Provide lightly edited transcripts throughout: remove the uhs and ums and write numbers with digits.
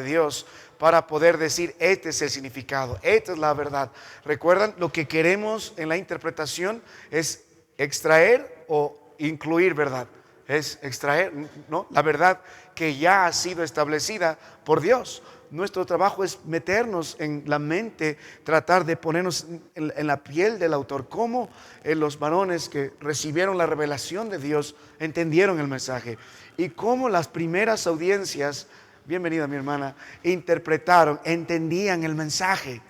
Dios para poder decir, este es el significado, esta es la verdad. ¿Recuerdan? Lo que queremos en la interpretación es extraer o incluir verdad. Es extraer, ¿no?, la verdad que ya ha sido establecida por Dios. Nuestro trabajo es meternos en la mente, tratar de ponernos en la piel del autor, cómo los varones que recibieron la revelación de Dios entendieron el mensaje, y cómo las primeras audiencias, bienvenida mi hermana, interpretaron, entendían el mensaje.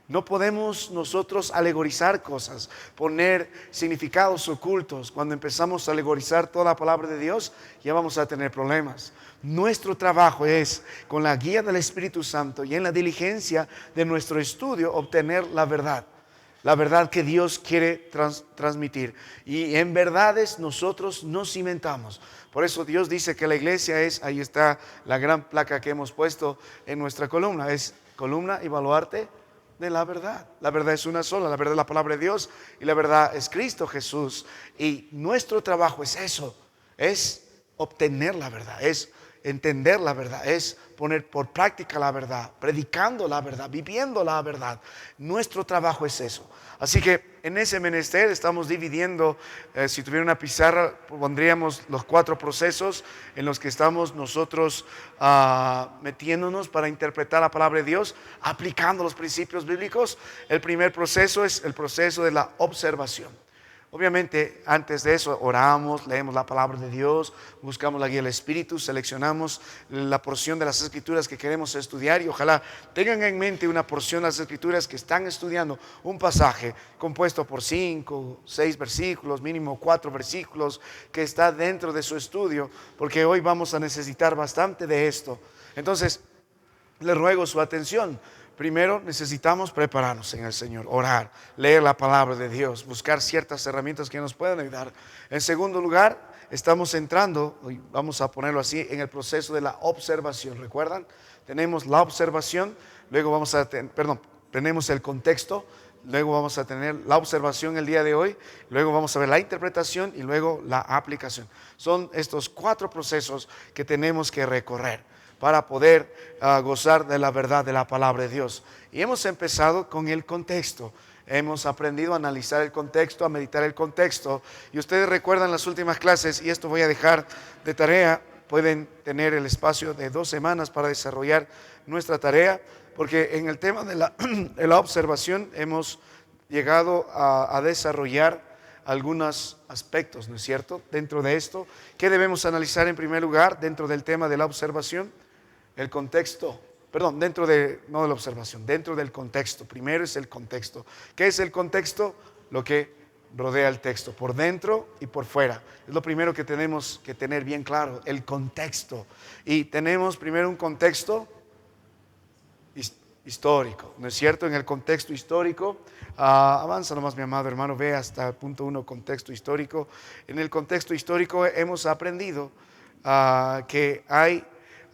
No podemos nosotros alegorizar cosas, poner significados ocultos. Cuando empezamos a alegorizar toda la palabra de Dios, ya vamos a tener problemas. Nuestro trabajo es, con la guía del Espíritu Santo y en la diligencia de nuestro estudio, obtener la verdad que Dios quiere transmitir. Y en verdades nosotros nos cimentamos. Por eso Dios dice que la iglesia es, ahí está la gran placa que hemos puesto en nuestra columna, es columna y baluarte de la verdad. La verdad es una sola, la verdad es la palabra de Dios y la verdad es Cristo Jesús. Y nuestro trabajo es eso, es obtener la verdad, es entender la verdad, es poner por práctica la verdad, predicando la verdad, viviendo la verdad. Nuestro trabajo es eso. Así que en ese menester estamos dividiendo, si tuviera una pizarra, pondríamos los 4 procesos en los que estamos nosotros metiéndonos para interpretar la palabra de Dios, aplicando los principios bíblicos. El primer proceso es el proceso de la observación. Obviamente, antes de eso, oramos, leemos la palabra de Dios, buscamos la guía del Espíritu, seleccionamos la porción de las Escrituras que queremos estudiar, y ojalá tengan en mente una porción de las Escrituras que están estudiando, un pasaje compuesto por 5, 6 versículos, mínimo 4 versículos, que está dentro de su estudio, porque hoy vamos a necesitar bastante de esto. Entonces, les ruego su atención. Primero necesitamos prepararnos en el Señor, orar, leer la palabra de Dios, buscar ciertas herramientas que nos puedan ayudar. En segundo lugar, estamos entrando, vamos a ponerlo así, en el proceso de la observación. ¿Recuerdan? Tenemos la observación, luego vamos a tenemos el contexto, luego vamos a tener la observación el día de hoy, luego vamos a ver la interpretación y luego la aplicación. Son estos 4 procesos que tenemos que recorrer para poder gozar de la verdad de la palabra de Dios. Y hemos empezado con el contexto. Hemos aprendido a analizar el contexto, a meditar el contexto. Y ustedes recuerdan las últimas clases, y esto voy a dejar de tarea. Pueden tener el espacio de 2 semanas para desarrollar nuestra tarea, porque en el tema de la observación hemos llegado a desarrollar algunos aspectos, ¿no es cierto? Dentro de esto, ¿qué debemos analizar en primer lugar dentro del tema de la observación? El contexto, dentro de la observación, dentro del contexto. Primero es el contexto. ¿Qué es el contexto? Lo que rodea el texto, por dentro y por fuera. Es lo primero que tenemos que tener bien claro, el contexto. Y tenemos primero un contexto histórico, ¿no es cierto? En el contexto histórico, avanza nomás mi amado hermano, ve hasta el punto 1, contexto histórico. En el contexto histórico hemos aprendido que hay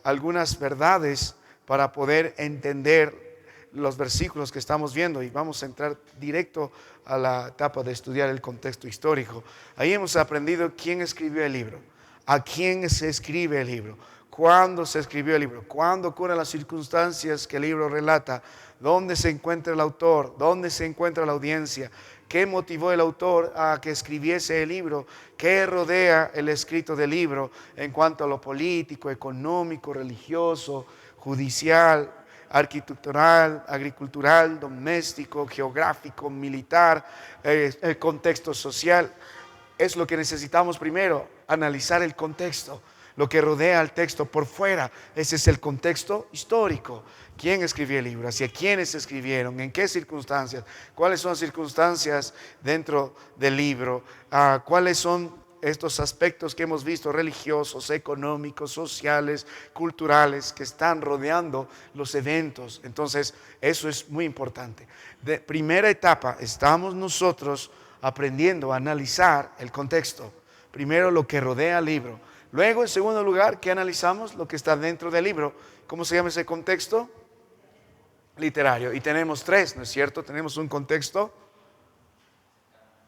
algunas verdades para poder entender los versículos que estamos viendo, y vamos a entrar directo a la etapa de estudiar el contexto histórico. Ahí hemos aprendido quién escribió el libro, a quién se escribe el libro, cuándo se escribió el libro, cuándo ocurren las circunstancias que el libro relata, dónde se encuentra el autor, dónde se encuentra la audiencia, qué motivó el autor a que escribiese el libro, qué rodea el escrito del libro en cuanto a lo político, económico, religioso, judicial, arquitectural, agricultural, doméstico, geográfico, militar, el contexto social. Es lo que necesitamos primero, analizar el contexto, lo que rodea al texto por fuera. Ese es el contexto histórico. ¿Quién escribió el libro? ¿Hacia quiénes escribieron? ¿En qué circunstancias? ¿Cuáles son las circunstancias dentro del libro? ¿Cuáles son estos aspectos que hemos visto, religiosos, económicos, sociales, culturales, que están rodeando los eventos? Entonces, eso es muy importante. De primera etapa, estamos nosotros aprendiendo a analizar el contexto. Primero, lo que rodea al libro. Luego, en segundo lugar, ¿qué analizamos? Lo que está dentro del libro. ¿Cómo se llama ese contexto? Literario. Y tenemos 3, ¿no es cierto? Tenemos un contexto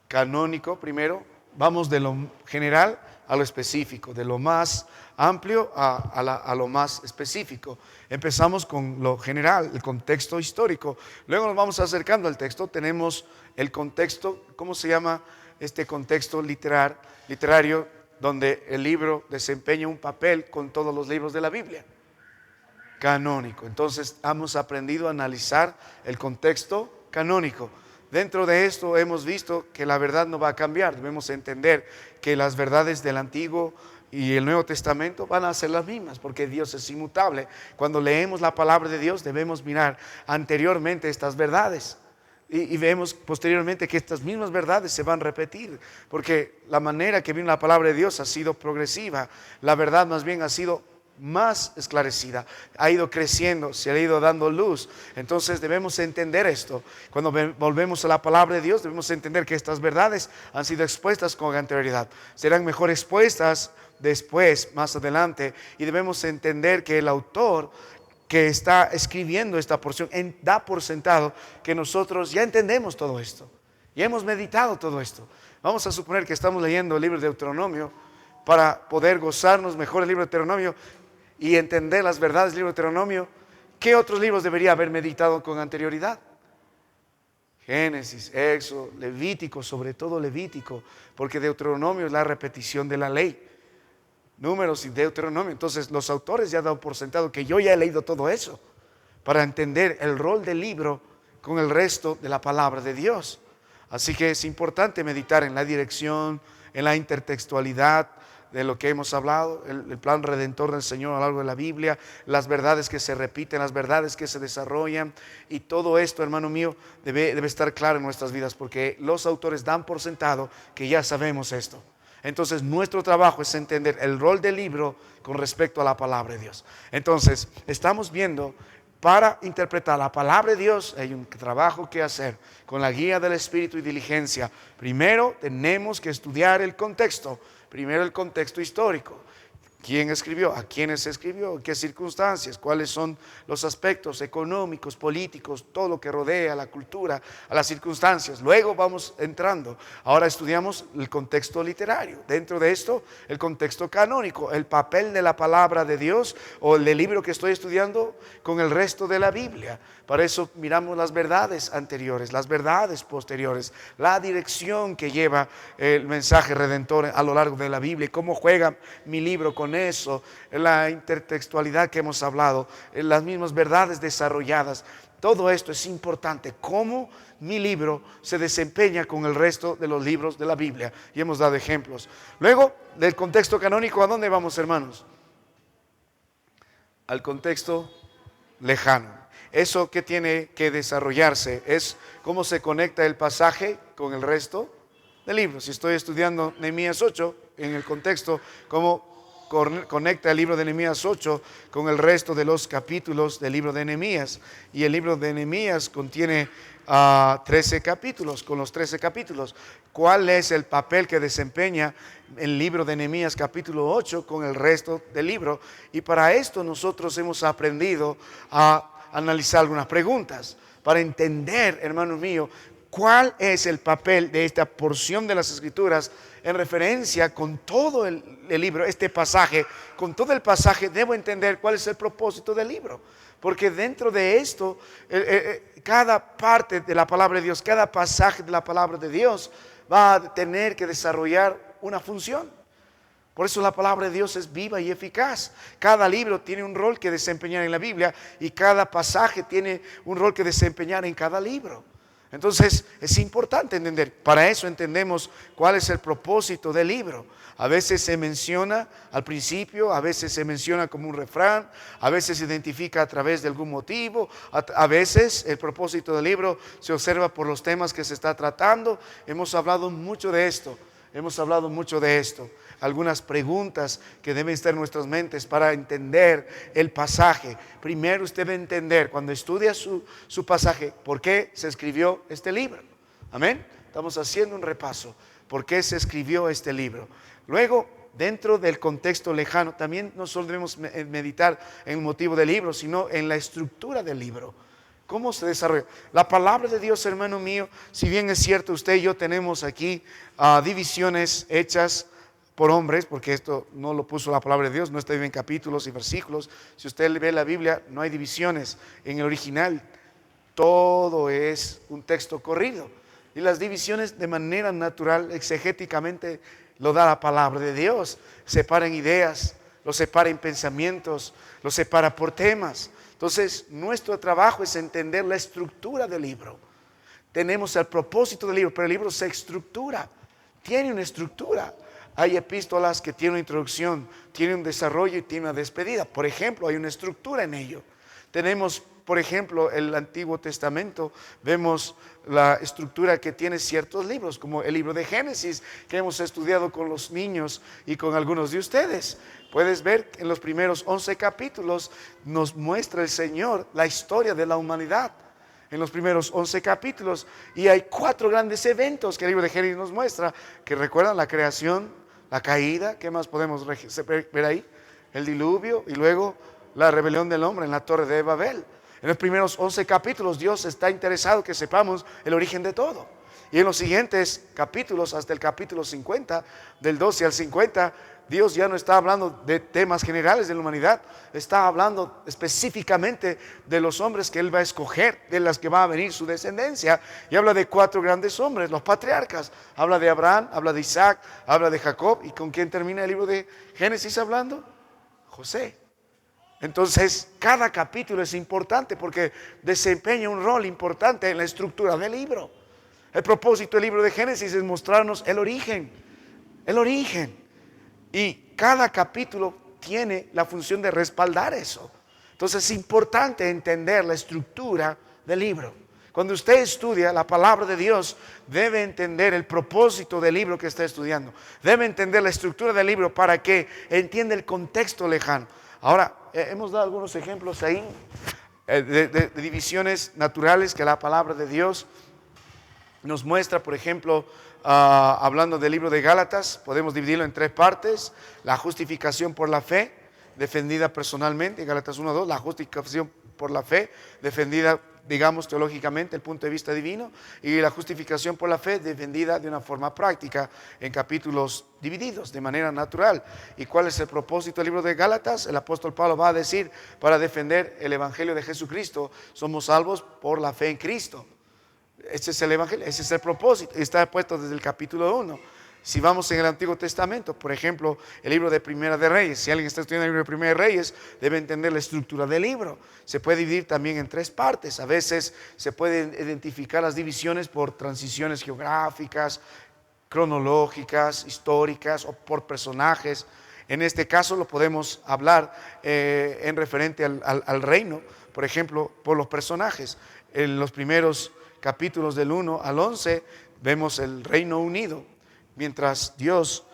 canónico primero, vamos de lo general a lo específico, de lo más amplio a lo más específico. Empezamos con lo general, el contexto histórico. Luego nos vamos acercando al texto. Tenemos el contexto, ¿cómo se llama este contexto literario donde el libro desempeña un papel con todos los libros de la Biblia? Canónico. Entonces hemos aprendido a analizar el contexto canónico. Dentro de esto hemos visto que la verdad no va a cambiar. Debemos entender que las verdades del Antiguo y el Nuevo Testamento van a ser las mismas, porque Dios es inmutable. Cuando leemos la palabra de Dios debemos mirar anteriormente estas verdades y vemos posteriormente que estas mismas verdades se van a repetir, porque la manera que vino la palabra de Dios ha sido progresiva. La verdad más bien ha sido más esclarecida, ha ido creciendo, se ha ido dando luz. Entonces debemos entender esto. Cuando volvemos a la palabra de Dios, debemos entender que estas verdades han sido expuestas con anterioridad, serán mejor expuestas después, más adelante, y debemos entender que el autor que está escribiendo esta porción da por sentado que nosotros ya entendemos todo esto, ya hemos meditado todo esto. Vamos a suponer que estamos leyendo el libro de Deuteronomio para poder gozarnos mejor el libro de Deuteronomio y entender las verdades del libro de Deuteronomio. ¿Qué otros libros debería haber meditado con anterioridad? Génesis, Éxodo, Levítico, sobre todo Levítico, porque Deuteronomio es la repetición de la ley. Números y Deuteronomio. Entonces los autores ya han dado por sentado que yo ya he leído todo eso para entender el rol del libro con el resto de la palabra de Dios. Así que es importante meditar en la dirección, en la intertextualidad de lo que hemos hablado, el plan redentor del Señor a lo largo de la Biblia, las verdades que se repiten, las verdades que se desarrollan, y todo esto, hermano mío, debe estar claro en nuestras vidas, porque los autores dan por sentado que ya sabemos esto. Entonces nuestro trabajo es entender el rol del libro con respecto a la palabra de Dios. Entonces estamos viendo, para interpretar la palabra de Dios hay un trabajo que hacer con la guía del Espíritu y diligencia. Primero tenemos que estudiar el contexto, primero el contexto histórico. ¿Quién escribió? ¿A quiénes escribió? ¿Qué circunstancias? ¿Cuáles son los aspectos económicos, políticos, todo lo que rodea a la cultura, a las circunstancias? Luego vamos entrando. Ahora estudiamos el contexto literario. Dentro de esto, el contexto canónico, el papel de la palabra de Dios o el del libro que estoy estudiando con el resto de la Biblia. Para eso miramos las verdades anteriores, las verdades posteriores, la dirección que lleva el mensaje redentor a lo largo de la Biblia, cómo juega mi libro con eso, la intertextualidad que hemos hablado, las mismas verdades desarrolladas. Todo esto es importante, cómo mi libro se desempeña con el resto de los libros de la Biblia, y hemos dado ejemplos. Luego, del contexto canónico, ¿a dónde vamos, hermanos? Al contexto lejano. Eso que tiene que desarrollarse es cómo se conecta el pasaje con el resto del libro. Si estoy estudiando Nehemías 8, en el contexto, cómo conecta el libro de Nehemías 8 con el resto de los capítulos del libro de Nehemías. Y el libro de Nehemías contiene 13 capítulos, con los 13 capítulos. ¿Cuál es el papel que desempeña el libro de Nehemías capítulo 8 con el resto del libro? Y para esto nosotros hemos aprendido a analizar algunas preguntas para entender, hermano mío, cuál es el papel de esta porción de las Escrituras en referencia con todo el libro, este pasaje. Con todo el pasaje debo entender cuál es el propósito del libro, porque dentro de esto, cada parte de la palabra de Dios, cada pasaje de la palabra de Dios va a tener que desarrollar una función. Por eso la palabra de Dios es viva y eficaz. Cada libro tiene un rol que desempeñar en la Biblia y cada pasaje tiene un rol que desempeñar en cada libro. Entonces es importante entender. Para eso entendemos cuál es el propósito del libro. A veces se menciona al principio, a veces se menciona como un refrán, a veces se identifica a través de algún motivo, a veces el propósito del libro se observa por los temas que se está tratando. Hemos hablado mucho de esto. Algunas preguntas que deben estar en nuestras mentes para entender el pasaje. Primero usted debe entender, cuando estudia su pasaje, por qué se escribió este libro. Amén. Estamos haciendo un repaso. ¿Por qué se escribió este libro? Luego, dentro del contexto lejano, también no solo debemos meditar en el motivo del libro, sino en la estructura del libro. ¿Cómo se desarrolla? La palabra de Dios, hermano mío, si bien es cierto, usted y yo tenemos aquí divisiones hechas por hombres, porque esto no lo puso la palabra de Dios, no está en capítulos y versículos. Si usted ve la Biblia, no hay divisiones. En el original, todo es un texto corrido. Y las divisiones de manera natural, exegéticamente, lo da la palabra de Dios. Separa en ideas, lo separa en pensamientos, lo separa por temas. Entonces, nuestro trabajo es entender la estructura del libro. Tenemos el propósito del libro, pero el libro se estructura, tiene una estructura. Hay epístolas que tienen una introducción, tienen un desarrollo y tienen una despedida. Por ejemplo, hay una estructura en ello. Tenemos, por ejemplo, el Antiguo Testamento, vemos la estructura que tiene ciertos libros, como el libro de Génesis, que hemos estudiado con los niños y con algunos de ustedes. Puedes ver en los primeros 11 capítulos, nos muestra el Señor la historia de la humanidad. En los primeros 11 capítulos, y hay 4 grandes eventos que el libro de Génesis nos muestra, que recuerdan la creación, la caída, ¿qué más podemos ver ahí? El diluvio y luego la rebelión del hombre en la torre de Babel. En los primeros 11 capítulos Dios está interesado que sepamos el origen de todo. Y en los siguientes capítulos, hasta el capítulo 50, del 12 al 50, Dios ya no está hablando de temas generales de la humanidad, está hablando específicamente de los hombres que Él va a escoger, de las que va a venir su descendencia. Y habla de 4 grandes hombres, los patriarcas. Habla de Abraham, habla de Isaac, habla de Jacob. ¿Y con quién termina el libro de Génesis hablando? José. Entonces, cada capítulo es importante porque desempeña un rol importante en la estructura del libro. El propósito del libro de Génesis es mostrarnos el origen. El origen. Y cada capítulo tiene la función de respaldar eso. Entonces es importante entender la estructura del libro. Cuando usted estudia la palabra de Dios, debe entender el propósito del libro que está estudiando. Debe entender la estructura del libro para que entienda el contexto lejano. Ahora, hemos dado algunos ejemplos ahí de divisiones naturales que la palabra de Dios nos muestra. Por ejemplo, hablando del libro de Gálatas, podemos dividirlo en 3 partes. La justificación por la fe, defendida personalmente, Gálatas 1:2, la justificación por la fe, defendida, digamos, teológicamente, el punto de vista divino, y la justificación por la fe, defendida de una forma práctica, en capítulos divididos, de manera natural. ¿Y cuál es el propósito del libro de Gálatas? El apóstol Pablo va a decir, para defender el evangelio de Jesucristo, somos salvos por la fe en Cristo. Ese es el evangelio, ese es el propósito, está puesto desde el capítulo 1. Si vamos en el Antiguo Testamento, por ejemplo, el libro de Primera de Reyes, si alguien está estudiando el libro de Primera de Reyes, debe entender la estructura del libro. Se puede dividir también en 3 partes. A veces se pueden identificar las divisiones por transiciones geográficas, cronológicas, históricas o por personajes. En este caso lo podemos hablar en referente al reino, por ejemplo, por los personajes. En los primeros capítulos del 1 al 11 vemos el reino unido. Mientras Dios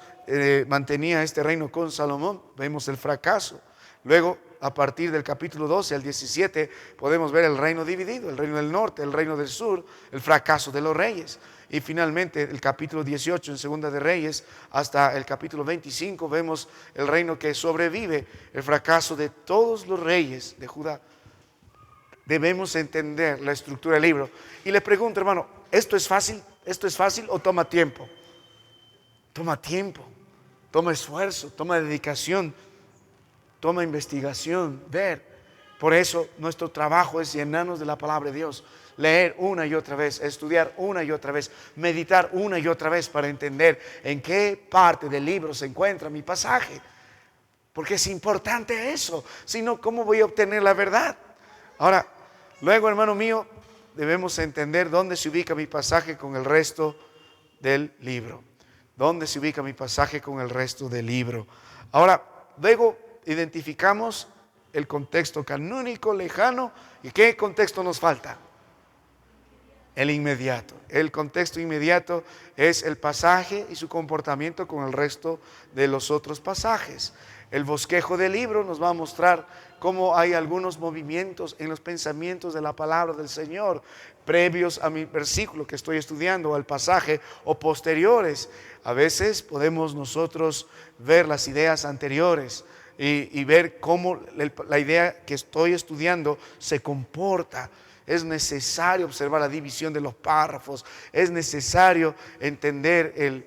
mantenía este reino con Salomón, vemos el fracaso. Luego, a partir del capítulo 12 al 17, podemos ver el reino dividido, el reino del norte, el reino del sur, el fracaso de los reyes. Y finalmente, el capítulo 18 en Segunda de Reyes hasta el capítulo 25, vemos el reino que sobrevive, el fracaso de todos los reyes de Judá. Debemos entender la estructura del libro. Y le pregunto, hermano, ¿esto es fácil? ¿Esto es fácil o toma tiempo? Toma tiempo, toma esfuerzo, toma dedicación, toma investigación, ver. Por eso nuestro trabajo es llenarnos de la palabra de Dios, leer una y otra vez, estudiar una y otra vez, meditar una y otra vez para entender en qué parte del libro se encuentra mi pasaje. Porque es importante eso, si no, ¿cómo voy a obtener la verdad? Ahora, luego, hermano mío, debemos entender dónde se ubica mi pasaje con el resto del libro. ¿Dónde se ubica mi pasaje con el resto del libro? Ahora, luego identificamos el contexto canónico, lejano. ¿Y qué contexto nos falta? El inmediato. El contexto inmediato es el pasaje y su comportamiento con el resto de los otros pasajes. El bosquejo del libro nos va a mostrar cómo hay algunos movimientos en los pensamientos de la palabra del Señor, previos a mi versículo que estoy estudiando, al pasaje, o posteriores. A veces podemos nosotros ver las ideas anteriores y ver cómo la idea que estoy estudiando se comporta. Es necesario observar la división de los párrafos, es necesario entender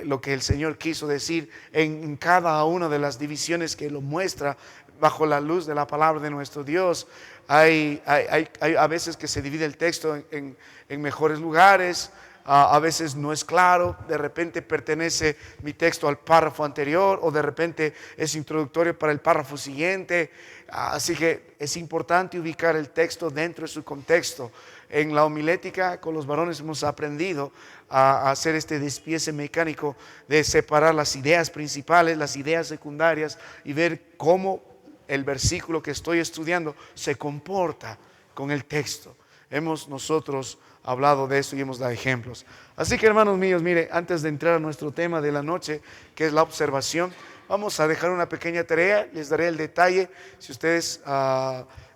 lo que el Señor quiso decir en cada una de las divisiones que lo muestra bajo la luz de la palabra de nuestro Dios. Hay a veces que se divide el texto en mejores lugares, a veces no es claro, de repente pertenece mi texto al párrafo anterior o de repente es introductorio para el párrafo siguiente. Así que es importante ubicar el texto dentro de su contexto. En la homilética con los varones hemos aprendido a hacer este despiece mecánico de separar las ideas principales, las ideas secundarias y ver cómo el versículo que estoy estudiando se comporta con el texto. Hemos nosotros hablado de eso y hemos dado ejemplos. Así que, hermanos míos, mire, antes de entrar a nuestro tema de la noche, que es la observación, vamos a dejar una pequeña tarea. Les daré el detalle. Si ustedes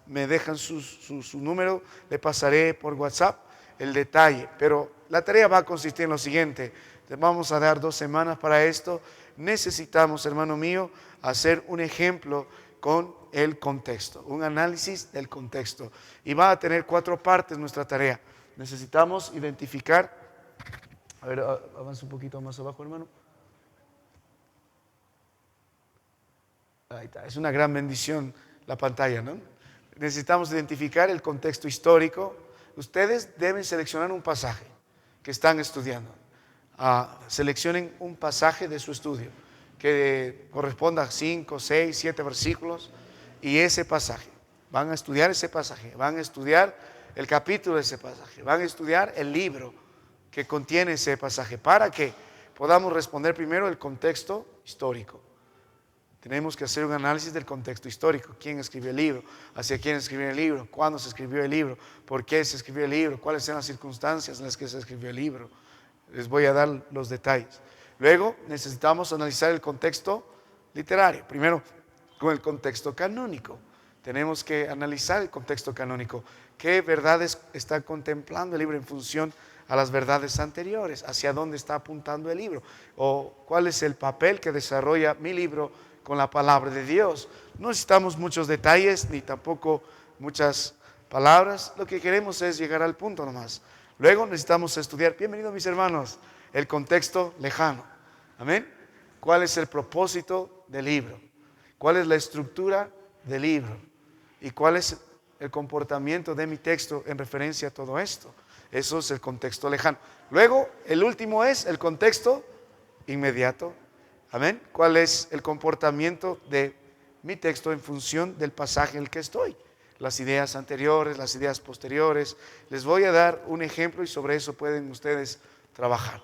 me dejan su número, le pasaré por WhatsApp el detalle. Pero la tarea va a consistir en lo siguiente. Vamos a dar 2 semanas para esto. Necesitamos, hermano mío, hacer un ejemplo con el contexto, un análisis del contexto. Y va a tener 4 partes nuestra tarea. Necesitamos identificar, a ver, avanza un poquito más abajo, hermano. Ahí está, es una gran bendición la pantalla, ¿no? Necesitamos identificar el contexto histórico. Ustedes deben seleccionar un pasaje que están estudiando. Seleccionen un pasaje de su estudio que corresponda a 5, 6, 7 versículos y ese pasaje. Van a estudiar ese pasaje, van a estudiar el capítulo de ese pasaje, van a estudiar el libro que contiene ese pasaje para que podamos responder primero el contexto histórico. Tenemos que hacer un análisis del contexto histórico. ¿Quién escribió el libro? ¿Hacia quién escribió el libro? ¿Cuándo se escribió el libro? ¿Por qué se escribió el libro? ¿Cuáles eran las circunstancias en las que se escribió el libro? Les voy a dar los detalles. Luego necesitamos analizar el contexto literario. Primero, con el contexto canónico. Tenemos que analizar el contexto canónico. ¿Qué verdades está contemplando el libro en función a las verdades anteriores? ¿Hacia dónde está apuntando el libro? ¿O cuál es el papel que desarrolla mi libro con la palabra de Dios? No necesitamos muchos detalles ni tampoco muchas palabras. Lo que queremos es llegar al punto nomás. Luego necesitamos estudiar, bienvenidos mis hermanos, el contexto lejano. Amén. ¿Cuál es el propósito del libro? ¿Cuál es la estructura del libro? ¿Y cuál es el comportamiento de mi texto en referencia a todo esto? Eso es el contexto lejano. Luego, el último es el contexto inmediato. Amén. ¿Cuál es el comportamiento de mi texto en función del pasaje en el que estoy? Las ideas anteriores, las ideas posteriores. Les voy a dar un ejemplo y sobre eso pueden ustedes trabajar.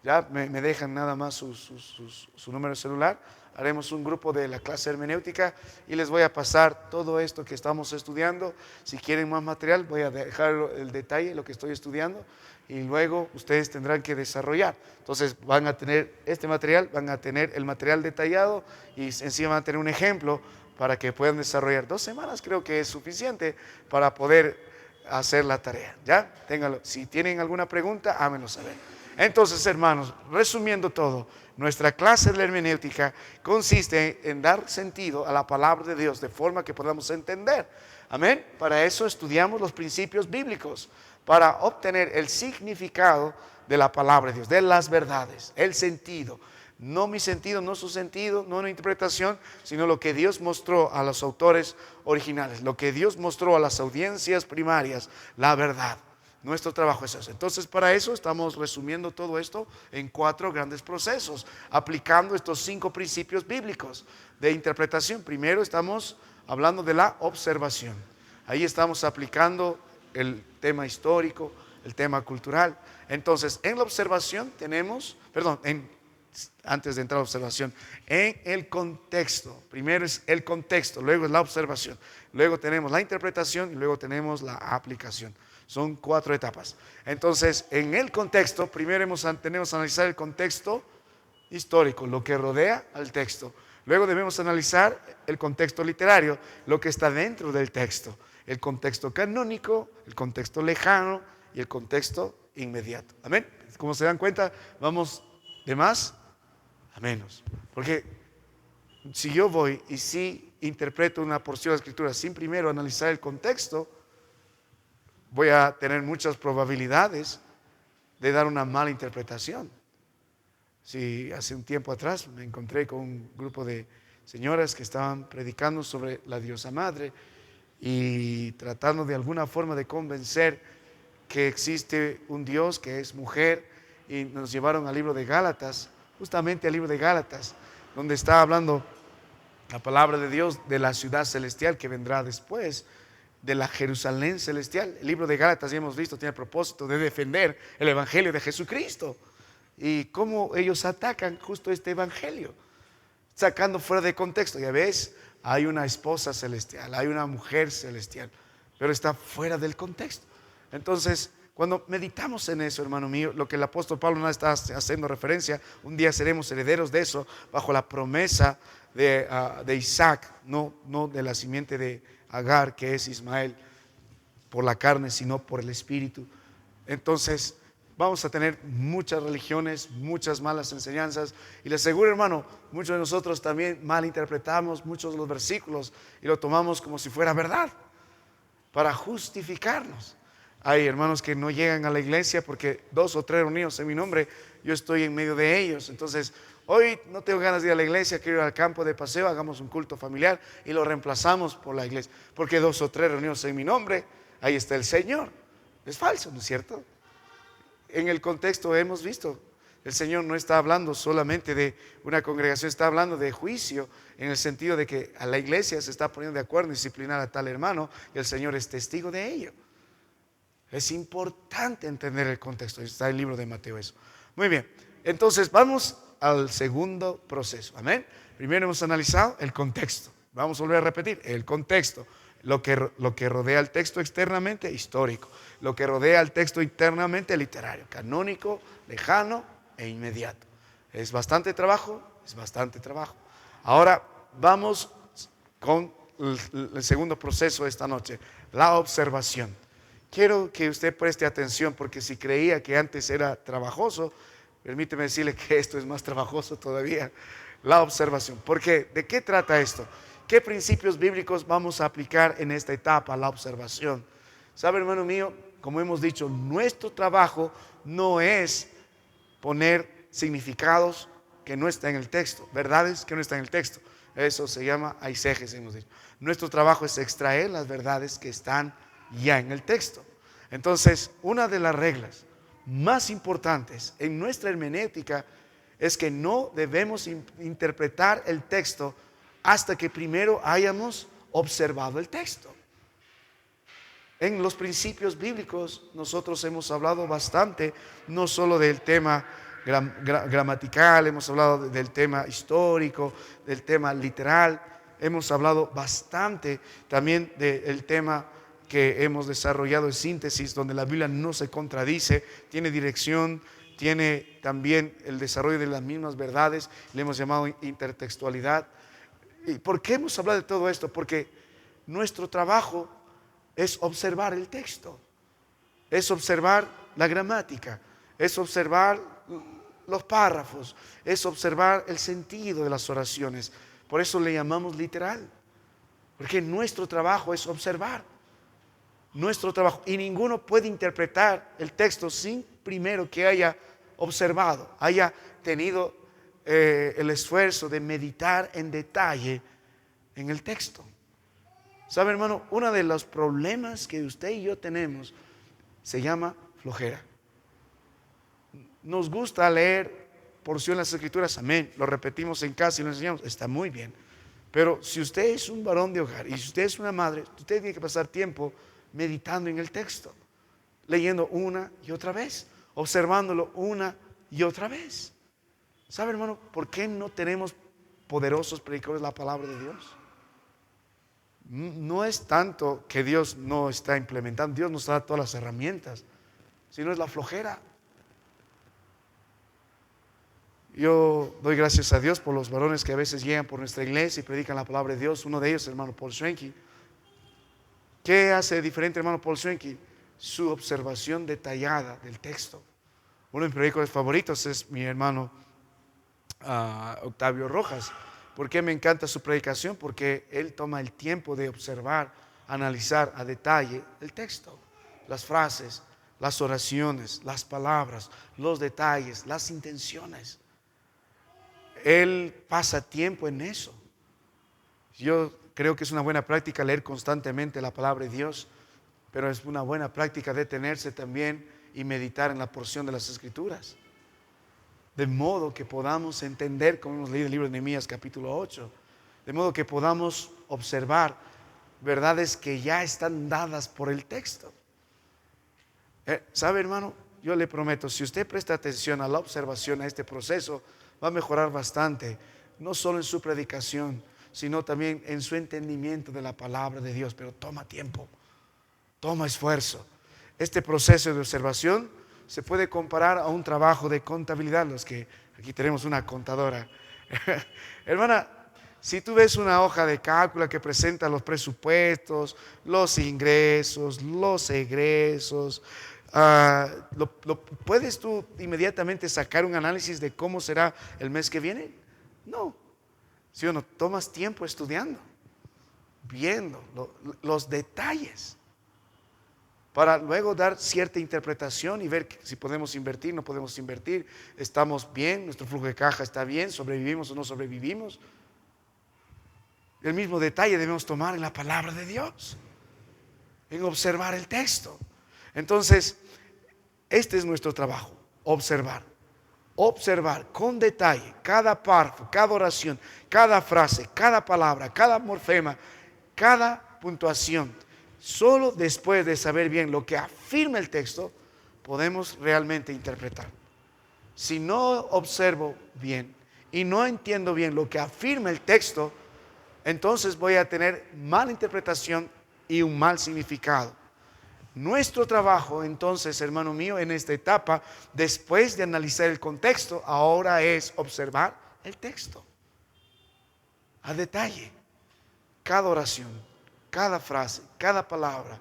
Ya me dejan nada más su número de celular. Haremos un grupo de la clase hermenéutica y les voy a pasar todo esto que estamos estudiando. Si quieren más material, voy a dejar el detalle, lo que estoy estudiando, y luego ustedes tendrán que desarrollar. Entonces van a tener este material, van a tener el material detallado y encima van a tener un ejemplo para que puedan desarrollar. 2 semanas creo que es suficiente para poder hacer la tarea. ¿Ya? Ténganlo. Si tienen alguna pregunta, háganmelo saber. Entonces, hermanos, resumiendo todo, nuestra clase de la hermenéutica consiste en dar sentido a la palabra de Dios de forma que podamos entender. Amén. Para eso estudiamos los principios bíblicos, para obtener el significado de la palabra de Dios, de las verdades, el sentido. No mi sentido, no su sentido, no una interpretación, sino lo que Dios mostró a los autores originales, lo que Dios mostró a las audiencias primarias, la verdad. Nuestro trabajo es eso. Entonces, para eso estamos resumiendo todo esto en 4 grandes procesos, aplicando estos 5 principios bíblicos de interpretación. Primero estamos hablando de la observación. Ahí estamos aplicando el tema histórico, el tema cultural. Entonces, en la observación tenemos, antes de entrar a la observación, en el contexto. Primero es el contexto, luego es la observación, luego tenemos la interpretación y luego tenemos la aplicación. Son 4 etapas. Entonces, en el contexto, primero tenemos que analizar el contexto histórico, lo que rodea al texto. Luego debemos analizar el contexto literario, lo que está dentro del texto. El contexto canónico, el contexto lejano y el contexto inmediato. Amén. Como se dan cuenta, vamos de más a menos. Porque si yo voy y si interpreto una porción de la Escritura sin primero analizar el contexto, voy a tener muchas probabilidades de dar una mala interpretación. Si hace un tiempo atrás me encontré con un grupo de señoras que estaban predicando sobre la diosa madre y tratando de alguna forma de convencer que existe un Dios que es mujer, y nos llevaron al libro de Gálatas, justamente al libro de Gálatas, donde está hablando la palabra de Dios de la ciudad celestial que vendrá después, de la Jerusalén celestial. El libro de Gálatas, ya hemos visto, tiene el propósito de defender el evangelio de Jesucristo y cómo ellos atacan justo este evangelio, sacando fuera de contexto. Ya ves, hay una esposa celestial, hay una mujer celestial, pero está fuera del contexto. Entonces, cuando meditamos en eso, hermano mío, lo que el apóstol Pablo no está haciendo referencia, un día seremos herederos de eso, bajo la promesa de Isaac, no de la simiente de Agar, que es Ismael, por la carne, sino por el espíritu. Entonces, vamos a tener muchas religiones, muchas malas enseñanzas, y le aseguro, hermano, muchos de nosotros también malinterpretamos muchos de los versículos y lo tomamos como si fuera verdad, para justificarnos. Hay hermanos que no llegan a la iglesia porque 2 o 3 reunidos en mi nombre, yo estoy en medio de ellos. Entonces, hoy no tengo ganas de ir a la iglesia, quiero ir al campo de paseo, hagamos un culto familiar y lo reemplazamos por la iglesia. Porque 2 o 3 reunidos en mi nombre, ahí está el Señor. Es falso, ¿no es cierto? En el contexto hemos visto, el Señor no está hablando solamente de una congregación, está hablando de juicio, en el sentido de que a la iglesia se está poniendo de acuerdo en disciplinar a tal hermano y el Señor es testigo de ello. Es importante entender el contexto. Está el libro de Mateo eso. Muy bien, entonces vamos al segundo proceso. Amén. Primero hemos analizado el contexto. Vamos a volver a repetir el contexto. Lo que rodea el texto externamente, histórico. Lo que rodea el texto internamente, literario, canónico, lejano e inmediato. Es bastante trabajo, es bastante trabajo. Ahora vamos con el segundo proceso esta noche, la observación. Quiero que usted preste atención, porque si creía que antes era trabajoso, permíteme decirle que esto es más trabajoso todavía, la observación. Porque, ¿de qué trata esto? ¿Qué principios bíblicos vamos a aplicar en esta etapa, la observación? ¿Sabe, hermano mío? Como hemos dicho, nuestro trabajo no es poner significados que no están en el texto, verdades que no están en el texto. Eso se llama aiseges, hemos dicho. Nuestro trabajo es extraer las verdades que están ya en el texto. Entonces, una de las reglas más importantes en nuestra hermenéutica es que no debemos interpretar el texto hasta que primero hayamos observado el texto. En los principios bíblicos nosotros hemos hablado bastante, no solo del tema gramatical, hemos hablado del tema histórico, del tema literal, hemos hablado bastante también del tema que hemos desarrollado en síntesis, donde la Biblia no se contradice, tiene dirección, tiene también el desarrollo de las mismas verdades, le hemos llamado intertextualidad. ¿Y por qué hemos hablado de todo esto? Porque nuestro trabajo es observar el texto, es observar la gramática, es observar los párrafos, es observar el sentido de las oraciones. Por eso le llamamos literal, porque nuestro trabajo es observar. Nuestro trabajo, y ninguno puede interpretar el texto sin primero que haya observado, haya tenido el esfuerzo de meditar en detalle en el texto. ¿Sabe, hermano? Uno de los problemas que usted y yo tenemos se llama flojera. Nos gusta leer porciones de las Escrituras, amén, lo repetimos en casa y lo enseñamos, está muy bien. Pero si usted es un varón de hogar y si usted es una madre, usted tiene que pasar tiempo meditando en el texto, leyendo una y otra vez, observándolo una y otra vez. ¿Sabe, hermano, por qué no tenemos poderosos predicadores de la palabra de Dios? No es tanto que Dios no está implementando, Dios nos da todas las herramientas, sino es la flojera. Yo doy gracias a Dios por los varones que a veces llegan por nuestra iglesia y predican la palabra de Dios. Uno de ellos, hermano Paul Schwenke. ¿Qué hace diferente, hermano Paul Schwenke? Su observación detallada del texto. Uno de mis predicadores favoritos es mi hermano Octavio Rojas. ¿Por qué me encanta su predicación? Porque él toma el tiempo de observar, analizar a detalle el texto, las frases, las oraciones, las palabras, los detalles, las intenciones. Él pasa tiempo en eso. Yo creo que es una buena práctica leer constantemente la palabra de Dios, pero es una buena práctica detenerse también y meditar en la porción de las Escrituras, de modo que podamos entender, como hemos leído el libro de Nehemías capítulo 8, de modo que podamos observar verdades que ya están dadas por el texto. ¿Sabe, hermano? Yo le prometo, si usted presta atención a la observación, a este proceso, va a mejorar bastante, no solo en su predicación, sino también en su entendimiento de la palabra de Dios. Pero toma tiempo, toma esfuerzo. Este proceso de observación se puede comparar a un trabajo de contabilidad. Los que aquí tenemos una contadora. Hermana, si tú ves una hoja de cálculo que presenta los presupuestos, los ingresos, los egresos, ¿puedes tú inmediatamente sacar un análisis de cómo será el mes que viene? No. Si no, tomas tiempo estudiando, viendo los detalles, para luego dar cierta interpretación y ver si podemos invertir, no podemos invertir, estamos bien, nuestro flujo de caja está bien, sobrevivimos o no sobrevivimos. El mismo detalle debemos tomar en la palabra de Dios, en observar el texto. Entonces, este es nuestro trabajo, observar con detalle cada párrafo, cada oración, cada frase, cada palabra, cada morfema, cada puntuación. Solo después de saber bien lo que afirma el texto, podemos realmente interpretar. Si no observo bien y no entiendo bien lo que afirma el texto, entonces voy a tener mala interpretación y un mal significado. Nuestro trabajo, entonces, hermano mío, en esta etapa, después de analizar el contexto, ahora es observar el texto a detalle. Cada oración, cada frase, cada palabra,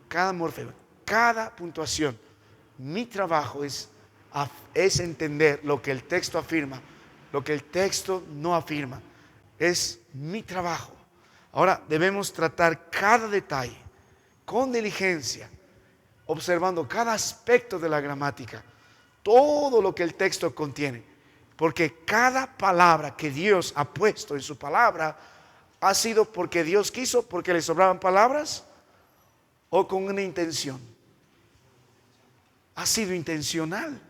cada morfema, cada puntuación. Mi trabajo es entender lo que el texto afirma, lo que el texto no afirma. Es mi trabajo. Ahora debemos tratar cada detalle con diligencia, observando cada aspecto de la gramática, todo lo que el texto contiene, porque cada palabra que Dios ha puesto en su palabra ha sido porque Dios quiso, porque le sobraban palabras, o con una intención. Ha sido intencional.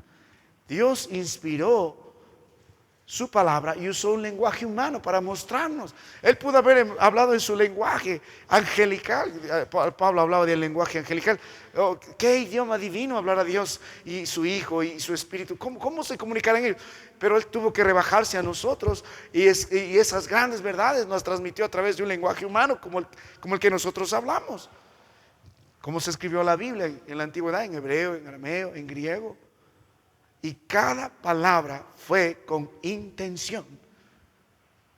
Dios inspiró su palabra y usó un lenguaje humano para mostrarnos. Él pudo haber hablado en su lenguaje angelical. Pablo hablaba del lenguaje angelical. ¿Qué idioma divino hablará Dios y su Hijo y su Espíritu? ¿Cómo se comunicarán ellos? Pero Él tuvo que rebajarse a nosotros y esas grandes verdades nos transmitió a través de un lenguaje humano como el que nosotros hablamos. Como se escribió la Biblia en la antigüedad, en hebreo, en arameo, en griego. Y cada palabra fue con intención.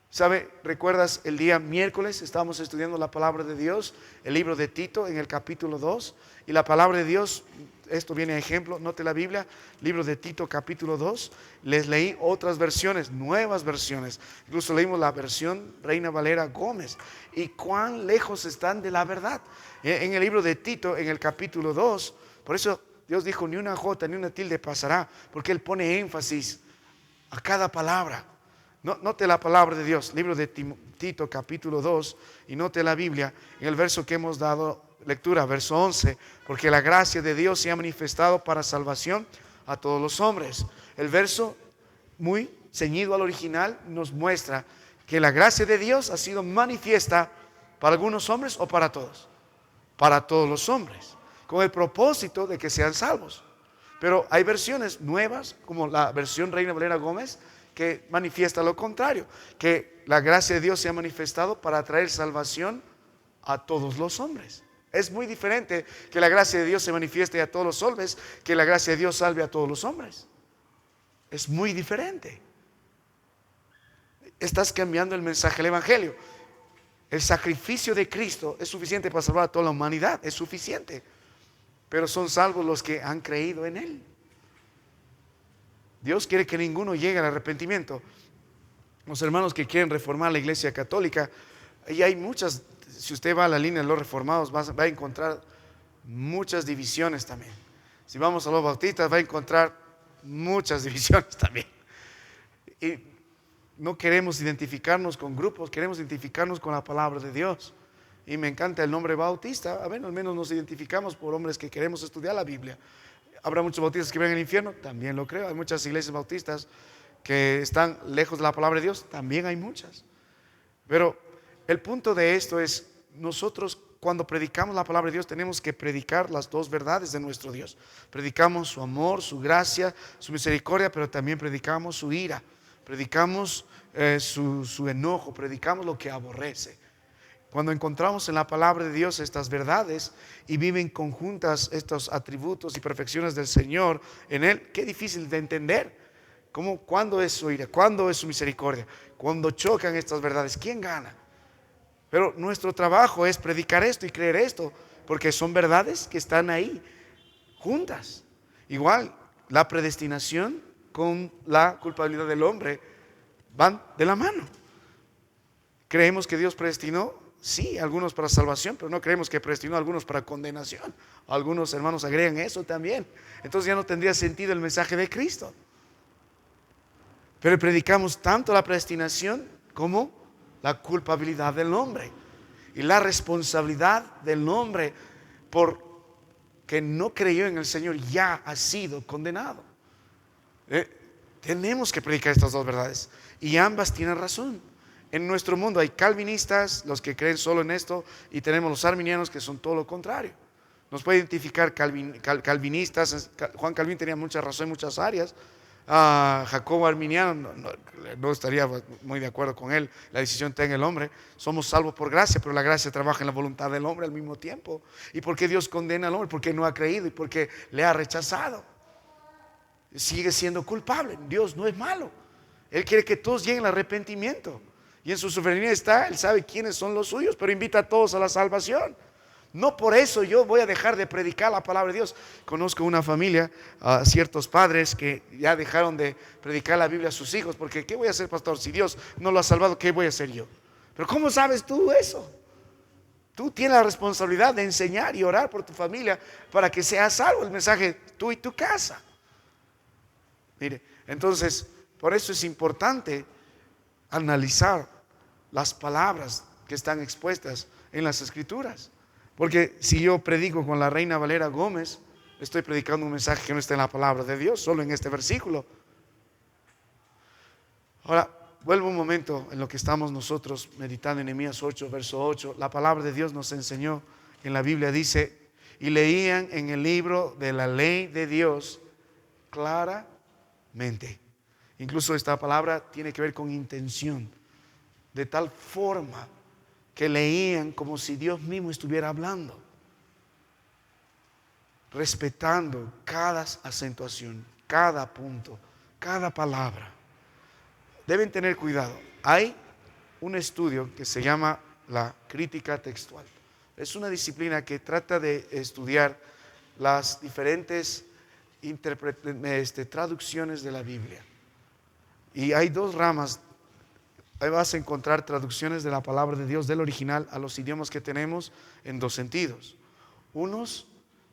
¿Sabe? ¿Recuerdas el día miércoles? Estábamos estudiando la palabra de Dios, el libro de Tito en el capítulo 2. Y la palabra de Dios, esto viene a ejemplo, note la Biblia, libro de Tito capítulo 2. Les leí otras versiones, nuevas versiones. Incluso leímos la versión Reina Valera Gómez. Y cuán lejos están de la verdad. En el libro de Tito, en el capítulo 2, por eso Dios dijo, ni una jota ni una tilde pasará, porque Él pone énfasis a cada palabra. Note la palabra de Dios, libro de Tito capítulo 2, y note la Biblia en el verso que hemos dado lectura, verso 11, porque la gracia de Dios se ha manifestado para salvación a todos los hombres. El verso, muy ceñido al original, nos muestra que la gracia de Dios ha sido manifiesta para algunos hombres o para todos los hombres, con el propósito de que sean salvos. Pero hay versiones nuevas, como la versión Reina Valera Gómez, que manifiesta lo contrario, que la gracia de Dios se ha manifestado para traer salvación a todos los hombres. Es muy diferente que la gracia de Dios se manifieste a todos los hombres, que la gracia de Dios salve a todos los hombres. Es muy diferente. Estás cambiando el mensaje del Evangelio. El sacrificio de Cristo es suficiente para salvar a toda la humanidad, es suficiente. Pero son salvos los que han creído en Él. Dios quiere que ninguno llegue al arrepentimiento. los hermanos que quieren reformar la iglesia católica, y hay muchas, si usted va a la línea de los reformados, va a encontrar muchas divisiones también. Si vamos a los bautistas, va a encontrar muchas divisiones también. Y no queremos identificarnos con grupos, queremos identificarnos con la palabra de Dios. Y me encanta el nombre bautista. Al menos nos identificamos por hombres que queremos estudiar la Biblia. ¿Habrá muchos bautistas que ven al infierno? También lo creo. Hay muchas iglesias bautistas que están lejos de la palabra de Dios. También hay muchas. Pero el punto de esto es, nosotros cuando predicamos la palabra de Dios tenemos que predicar las dos verdades de nuestro Dios. Predicamos su amor, su gracia, su misericordia, pero también predicamos su ira. Predicamos su enojo, predicamos lo que aborrece. Cuando encontramos en la palabra de Dios estas verdades y viven conjuntas estos atributos y perfecciones del Señor en Él, qué difícil de entender. ¿Cuándo es su ira? ¿Cuándo es su misericordia? Cuando chocan estas verdades, ¿quién gana? Pero nuestro trabajo es predicar esto y creer esto, porque son verdades que están ahí, juntas. Igual, la predestinación con la culpabilidad del hombre van de la mano. ¿Creemos que Dios predestinó? Sí, algunos para salvación, pero no creemos que predestinó a algunos para condenación. Algunos hermanos agregan eso también. Entonces ya no tendría sentido el mensaje de Cristo. Pero predicamos tanto la predestinación como la culpabilidad del hombre y la responsabilidad del hombre por que no creyó en el Señor ya ha sido condenado. Tenemos que predicar estas dos verdades y ambas tienen razón. En nuestro mundo hay calvinistas, los que creen solo en esto, y tenemos los arminianos que son todo lo contrario. Nos puede identificar calvinistas. Juan Calvin tenía mucha razón en muchas áreas. Jacobo arminiano no estaría muy de acuerdo con él. La decisión está en el hombre. Somos salvos por gracia, pero la gracia trabaja en la voluntad del hombre al mismo tiempo. ¿Y por qué Dios condena al hombre? Porque no ha creído y porque le ha rechazado. Sigue siendo culpable. Dios no es malo. Él quiere que todos lleguen al arrepentimiento. Y en su soberanía está, Él sabe quiénes son los suyos, pero invita a todos a la salvación. No por eso yo voy a dejar de predicar la palabra de Dios. Conozco una familia, ciertos padres que ya dejaron de predicar la Biblia a sus hijos, porque ¿qué voy a hacer, pastor? Si Dios no lo ha salvado, ¿qué voy a hacer yo? Pero ¿cómo sabes tú eso? Tú tienes la responsabilidad de enseñar y orar por tu familia para que sea salvo el mensaje, tú y tu casa. Mire, entonces, por eso es importante analizar las palabras que están expuestas en las Escrituras. Porque si yo predico con la Reina Valera Gómez, estoy predicando un mensaje que no está en la palabra de Dios, solo en este versículo. Ahora, vuelvo un momento en lo que estamos nosotros meditando en Nehemías 8, verso 8. La palabra de Dios nos enseñó, en la Biblia dice, y leían en el libro de la ley de Dios claramente. Incluso esta palabra tiene que ver con intención, de tal forma que leían como si Dios mismo estuviera hablando, respetando cada acentuación, cada punto, cada palabra. Deben tener cuidado. Hay un estudio que se llama la crítica textual. Es una disciplina que trata de estudiar las diferentes traducciones de la Biblia. Y hay dos ramas. Ahí vas a encontrar traducciones de la palabra de Dios del original a los idiomas que tenemos en dos sentidos. Unos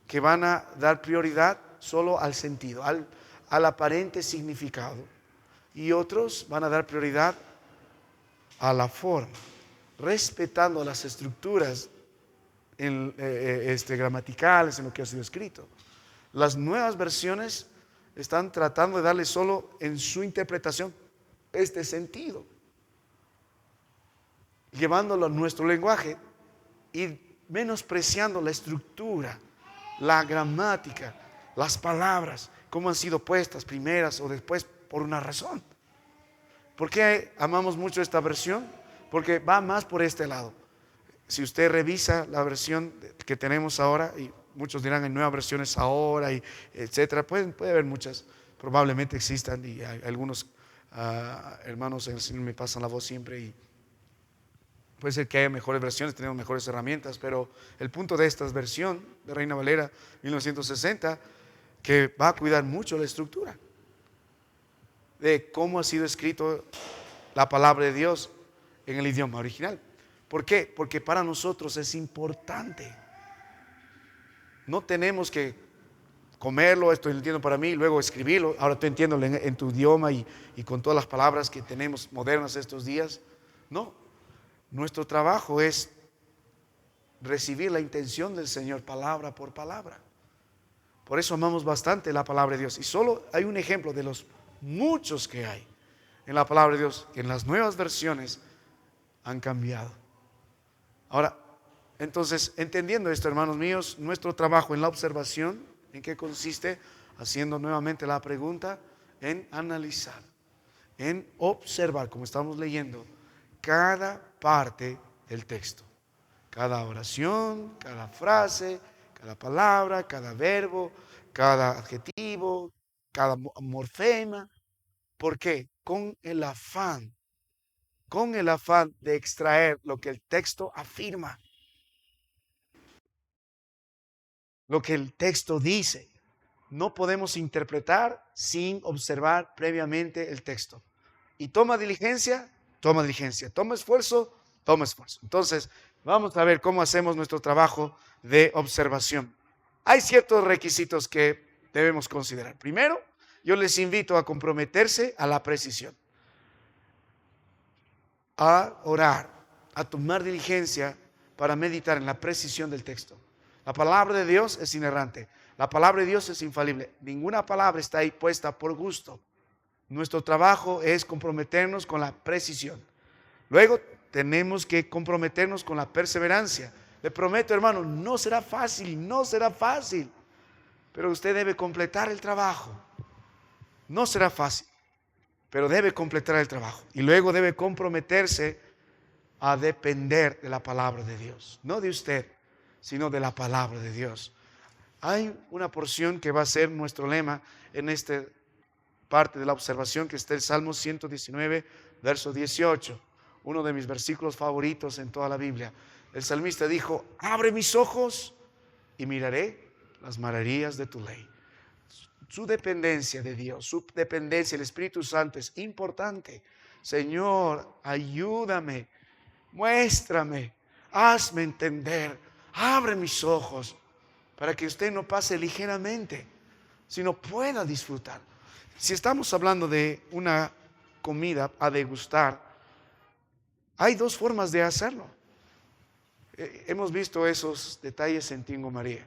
que van a dar prioridad solo al sentido, al aparente significado. Y otros van a dar prioridad a la forma, respetando las estructuras gramaticales en lo que ha sido escrito. Las nuevas versiones están tratando de darle solo en su interpretación este sentido, llevándolo a nuestro lenguaje y menospreciando la estructura, la gramática, las palabras, cómo han sido puestas primeras o después por una razón. ¿Por qué amamos mucho esta versión? Porque va más por este lado. Si usted revisa la versión que tenemos ahora, y muchos dirán hay nuevas versiones ahora, y etcétera, puede haber muchas, probablemente existan, y hay algunos hermanos en el Señor me pasan la voz siempre, y puede ser que haya mejores versiones, tenemos mejores herramientas, pero el punto de esta versión de Reina Valera 1960, que va a cuidar mucho la estructura de cómo ha sido escrito la palabra de Dios en el idioma original. ¿Por qué? Porque para nosotros es importante. No tenemos que comerlo, esto lo entiendo para mí, luego escribirlo. Ahora tú entiendo en tu idioma y con todas las palabras que tenemos modernas estos días. No, nuestro trabajo es recibir la intención del Señor palabra por palabra. Por eso amamos bastante la palabra de Dios. Y solo hay un ejemplo de los muchos que hay en la palabra de Dios, que en las nuevas versiones han cambiado. Ahora, entonces, entendiendo esto, hermanos míos, nuestro trabajo en la observación, ¿en qué consiste? Haciendo nuevamente la pregunta, en analizar, en observar, como estamos leyendo, cada parte del texto. Cada oración, cada frase, cada palabra, cada verbo, cada adjetivo, cada morfema. ¿Por qué? Con el afán de extraer lo que el texto afirma, lo que el texto dice. No podemos interpretar sin observar previamente el texto. Y toma diligencia, toma diligencia. Toma esfuerzo, toma esfuerzo. Entonces, vamos a ver cómo hacemos nuestro trabajo de observación. Hay ciertos requisitos que debemos considerar. Primero, yo les invito a comprometerse a la precisión, a orar, a tomar diligencia para meditar en la precisión del texto. La palabra de Dios es inerrante. La palabra de Dios es infalible. Ninguna palabra está ahí puesta por gusto. Nuestro trabajo es comprometernos con la precisión. Luego tenemos que comprometernos con la perseverancia. Le prometo, hermano, no será fácil, no será fácil. Pero usted debe completar el trabajo. No será fácil, pero debe completar el trabajo. Y luego debe comprometerse a depender de la palabra de Dios. No de usted, sino de la palabra de Dios. Hay una porción que va a ser nuestro lema en esta parte de la observación, que está el Salmo 119, verso 18. Uno de mis versículos favoritos en toda la Biblia. El salmista dijo: abre mis ojos y miraré las maravillas de tu ley. Su dependencia de Dios, su dependencia del Espíritu Santo es importante. Señor, ayúdame, muéstrame, hazme entender, abre mis ojos para que usted no pase ligeramente, sino pueda disfrutar. Si estamos hablando de una comida a degustar, hay dos formas de hacerlo. Hemos visto esos detalles en Tingo María.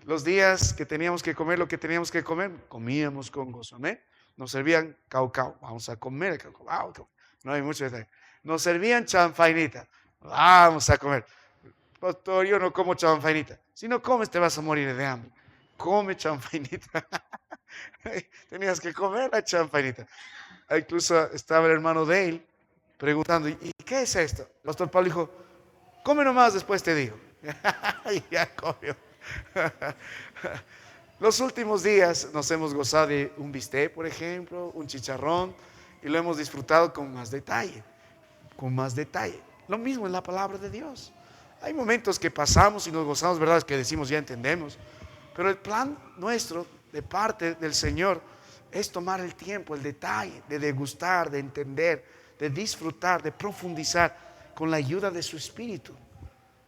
Los días que teníamos que comer lo que teníamos que comer, comíamos con gozo. ¿Amén? Nos servían caucao, vamos a comer el caucao. No hay mucho detalle. Nos servían chanfainita, vamos a comer. Pastor, yo no como chanfainita. Si no comes te vas a morir de hambre. Come chanfainita. Tenías que comer la chanfainita. Incluso estaba el hermano Dale preguntando: ¿y qué es esto? El pastor Pablo dijo: come nomás, después te digo. Y ya comió. Los últimos días nos hemos gozado de un bistec, por ejemplo, un chicharrón, y lo hemos disfrutado con más detalle, con más detalle. Lo mismo en la palabra de Dios. Hay momentos que pasamos y nos gozamos, verdad, que decimos ya entendemos, pero el plan nuestro de parte del Señor es tomar el tiempo, el detalle de degustar, de entender, de disfrutar, de profundizar con la ayuda de su Espíritu.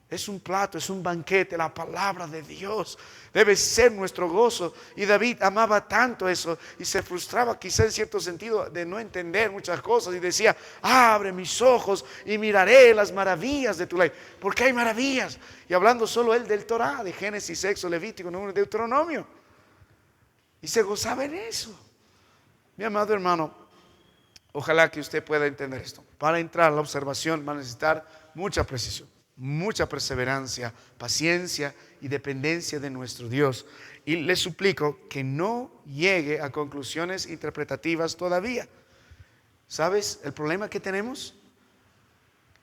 Es un plato, es un banquete, la palabra de Dios debe ser nuestro gozo. Y David amaba tanto eso y se frustraba quizá en cierto sentido de no entender muchas cosas y decía: abre mis ojos y miraré las maravillas de tu ley. Porque hay maravillas. Y hablando solo él del Torah, de Génesis, Éxodo, Levítico, Número, Deuteronomio. Y se gozaba en eso. Mi amado hermano, ojalá que usted pueda entender esto. Para entrar a la observación va a necesitar mucha precisión, mucha perseverancia, paciencia y dependencia de nuestro Dios. Y le suplico que no llegue a conclusiones interpretativas todavía. ¿Sabes el problema que tenemos?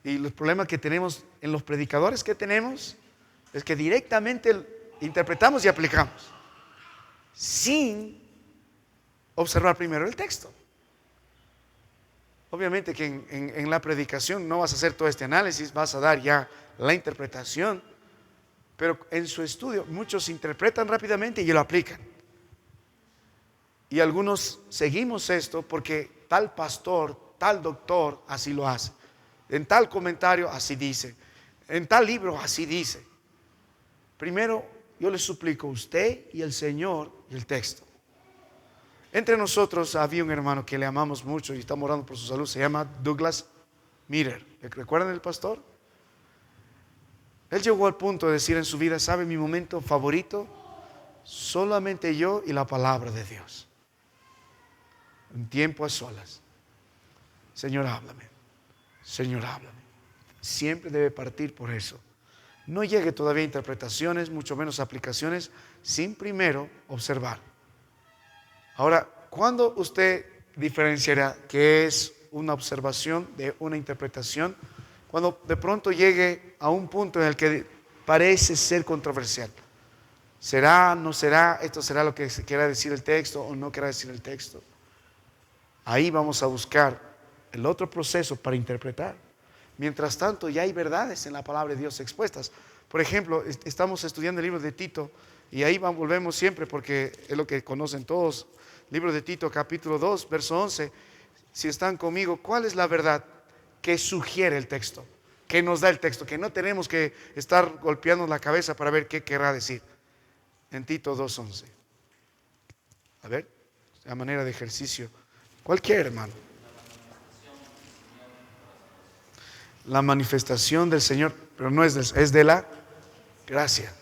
Y los problemas que tenemos en los predicadores que tenemos es que directamente interpretamos y aplicamos sin observar primero el texto. Obviamente que en la predicación no vas a hacer todo este análisis, vas a dar ya la interpretación, pero en su estudio muchos interpretan rápidamente y lo aplican. Y algunos seguimos esto porque tal pastor, tal doctor así lo hace, en tal comentario así dice, en tal libro así dice. Primero, yo le suplico, usted y el Señor y el texto. Entre nosotros había un hermano que le amamos mucho y estamos orando por su salud, se llama Douglas Miller. ¿Recuerdan el pastor? Él llegó al punto de decir en su vida, ¿sabe mi momento favorito? Solamente yo y la palabra de Dios. Un tiempo a solas. Señor, háblame. Señor, háblame. Siempre debe partir por eso. No llegue todavía a interpretaciones, mucho menos aplicaciones, sin primero observar. Ahora, ¿cuándo usted diferenciará qué es una observación de una interpretación? Cuando de pronto llegue a un punto en el que parece ser controversial. ¿Será, no será? ¿Esto será lo que quiera decir el texto o no quiera decir el texto? Ahí vamos a buscar el otro proceso para interpretar. Mientras tanto, ya hay verdades en la palabra de Dios expuestas. Por ejemplo, estamos estudiando el libro de Tito y ahí volvemos siempre porque es lo que conocen todos. Libro de Tito, capítulo 2, verso 11. Si están conmigo, ¿cuál es la verdad que sugiere el texto? Que nos da el texto, que no tenemos que estar golpeando la cabeza para ver qué querrá decir. En Tito 2:11. A ver, a manera de ejercicio. Cualquier hermano. La manifestación del Señor, pero no es de la gracia.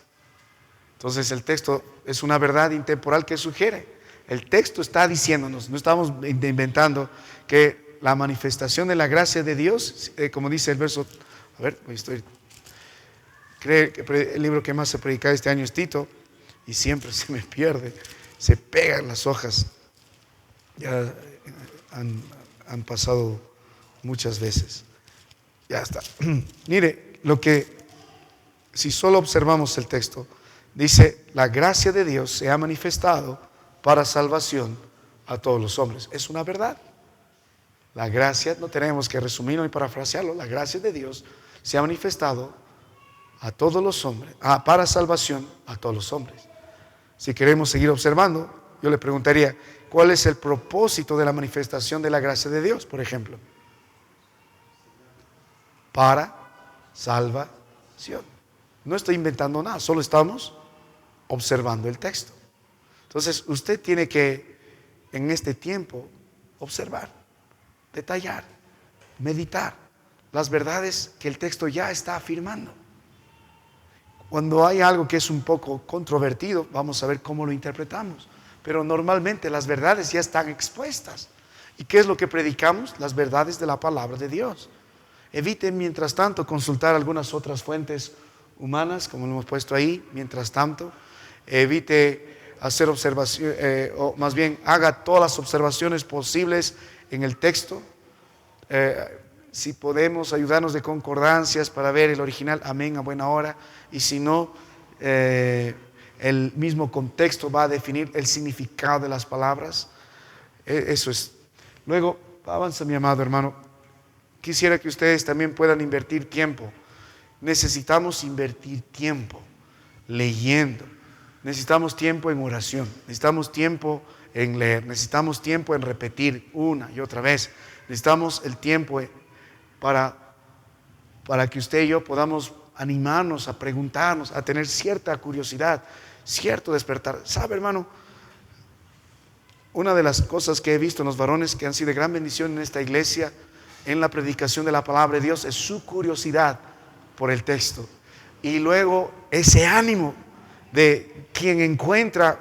Entonces el texto es una verdad intemporal que sugiere. El texto está diciéndonos, no estamos inventando, que la manifestación de la gracia de Dios, como dice el verso, a ver, creo que el libro que más se predica este año es Tito, y siempre se me pierde, se pegan las hojas. Ya han pasado muchas veces. Ya está. Mire, si solo observamos el texto, dice, la gracia de Dios se ha manifestado para salvación a todos los hombres. Es una verdad. La gracia, no tenemos que resumirlo ni parafrasearlo, la gracia de Dios se ha manifestado a todos los hombres, para salvación a todos los hombres. Si queremos seguir observando, yo le preguntaría, ¿cuál es el propósito de la manifestación de la gracia de Dios, por ejemplo? Para salvación. No estoy inventando nada, solo estamos observando el texto. Entonces, usted tiene que, en este tiempo, observar, detallar, meditar las verdades que el texto ya está afirmando. Cuando hay algo que es un poco controvertido, vamos a ver cómo lo interpretamos. Pero normalmente las verdades ya están expuestas. ¿Y qué es lo que predicamos? Las verdades de la palabra de Dios. Eviten, mientras tanto, consultar algunas otras fuentes humanas, como lo hemos puesto ahí, mientras tanto. Evite hacer observación, o más bien haga todas las observaciones posibles en el texto. Si podemos ayudarnos de concordancias para ver el original, amén, a buena hora. Y si no, el mismo contexto va a definir el significado de las palabras. Eso es. Luego, avanza mi amado hermano. Quisiera que ustedes también puedan invertir tiempo. Necesitamos invertir tiempo leyendo. Necesitamos tiempo en oración. Necesitamos tiempo en leer. Necesitamos tiempo en repetir una y otra vez. Necesitamos el tiempo para que usted y yo podamos animarnos a preguntarnos, a tener cierta curiosidad, cierto despertar. ¿Sabe, hermano? Una de las cosas que he visto en los varones que han sido de gran bendición en esta iglesia, en la predicación de la palabra de Dios, es su curiosidad por el texto. Y luego ese ánimo de quien encuentra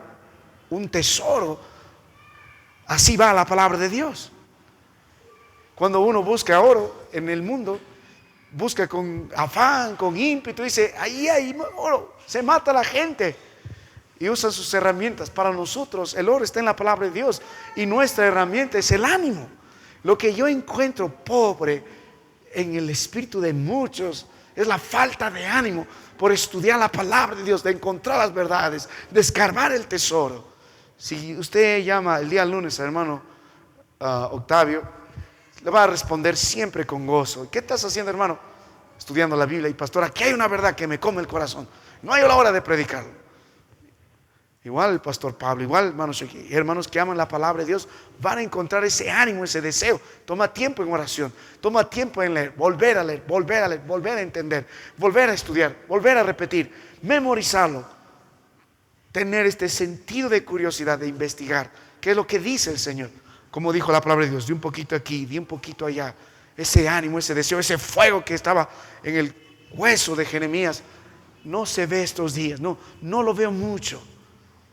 un tesoro. Así va la palabra de Dios. Cuando uno busca oro en el mundo, busca con afán, con ímpetu, dice, ahí hay oro, se mata la gente. Y usa sus herramientas. Para nosotros el oro está en la palabra de Dios y nuestra herramienta es el ánimo. Lo que yo encuentro pobre en el espíritu de muchos es la falta de ánimo por estudiar la palabra de Dios, de encontrar las verdades, de escarbar el tesoro. Si usted llama el día lunes al hermano Octavio, le va a responder siempre con gozo. ¿Qué estás haciendo, hermano? Estudiando la Biblia. Y pastor, aquí hay una verdad que me come el corazón. No hay la hora de predicarlo. Igual el pastor Pablo, igual hermanos que aman la palabra de Dios, van a encontrar ese ánimo, ese deseo. Toma tiempo en oración, toma tiempo en leer, volver a leer, volver a leer, volver a entender, volver a estudiar, volver a repetir, memorizarlo. Tener este sentido de curiosidad, de investigar, qué es lo que dice el Señor. Como dijo la palabra de Dios, de un poquito aquí, de un poquito allá. Ese ánimo, ese deseo, ese fuego que estaba en el hueso de Jeremías, no se ve estos días, no lo veo mucho.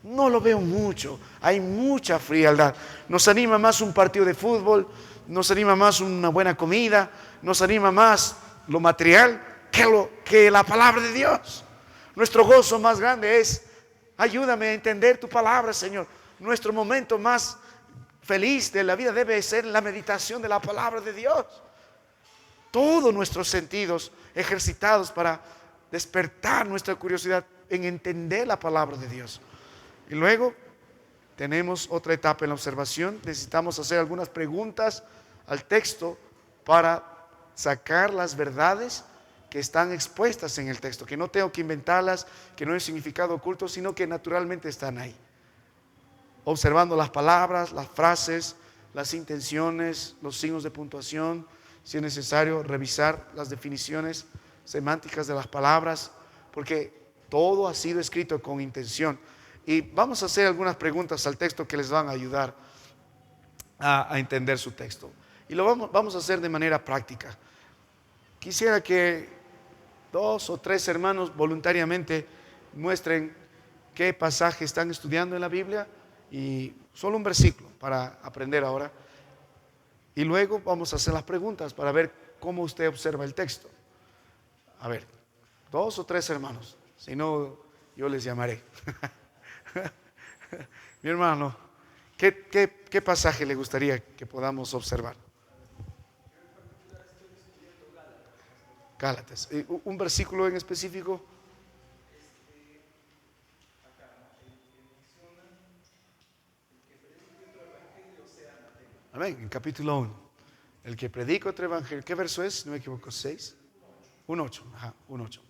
No lo veo mucho, hay mucha frialdad. Nos anima más un partido de fútbol, nos anima más una buena comida, nos anima más lo material que la palabra de Dios. Nuestro gozo más grande es: ayúdame a entender tu palabra, Señor. Nuestro momento más feliz de la vida debe ser la meditación de la palabra de Dios. Todos nuestros sentidos ejercitados para despertar nuestra curiosidad en entender la palabra de Dios. Y luego tenemos otra etapa en la observación. Necesitamos hacer algunas preguntas al texto para sacar las verdades que están expuestas en el texto, que no tengo que inventarlas, que no hay significado oculto, sino que naturalmente están ahí. Observando las palabras, las frases, las intenciones, los signos de puntuación, si es necesario revisar las definiciones semánticas de las palabras, porque todo ha sido escrito con intención. Y vamos a hacer algunas preguntas al texto que les van a ayudar a entender su texto. Y lo vamos a hacer de manera práctica. Quisiera que 2 o 3 hermanos voluntariamente muestren qué pasaje están estudiando en la Biblia, y solo un versículo para aprender ahora. Y luego vamos a hacer las preguntas para ver cómo usted observa el texto. A ver, 2 o 3 hermanos, si no yo les llamaré. Mi hermano, ¿qué pasaje le gustaría que podamos observar? Gálatas. ¿Un versículo en específico? Amén, en capítulo 1. El que predica otro evangelio. ¿Qué verso es? No me equivoco, 6. 1:8. Ajá, 1:8.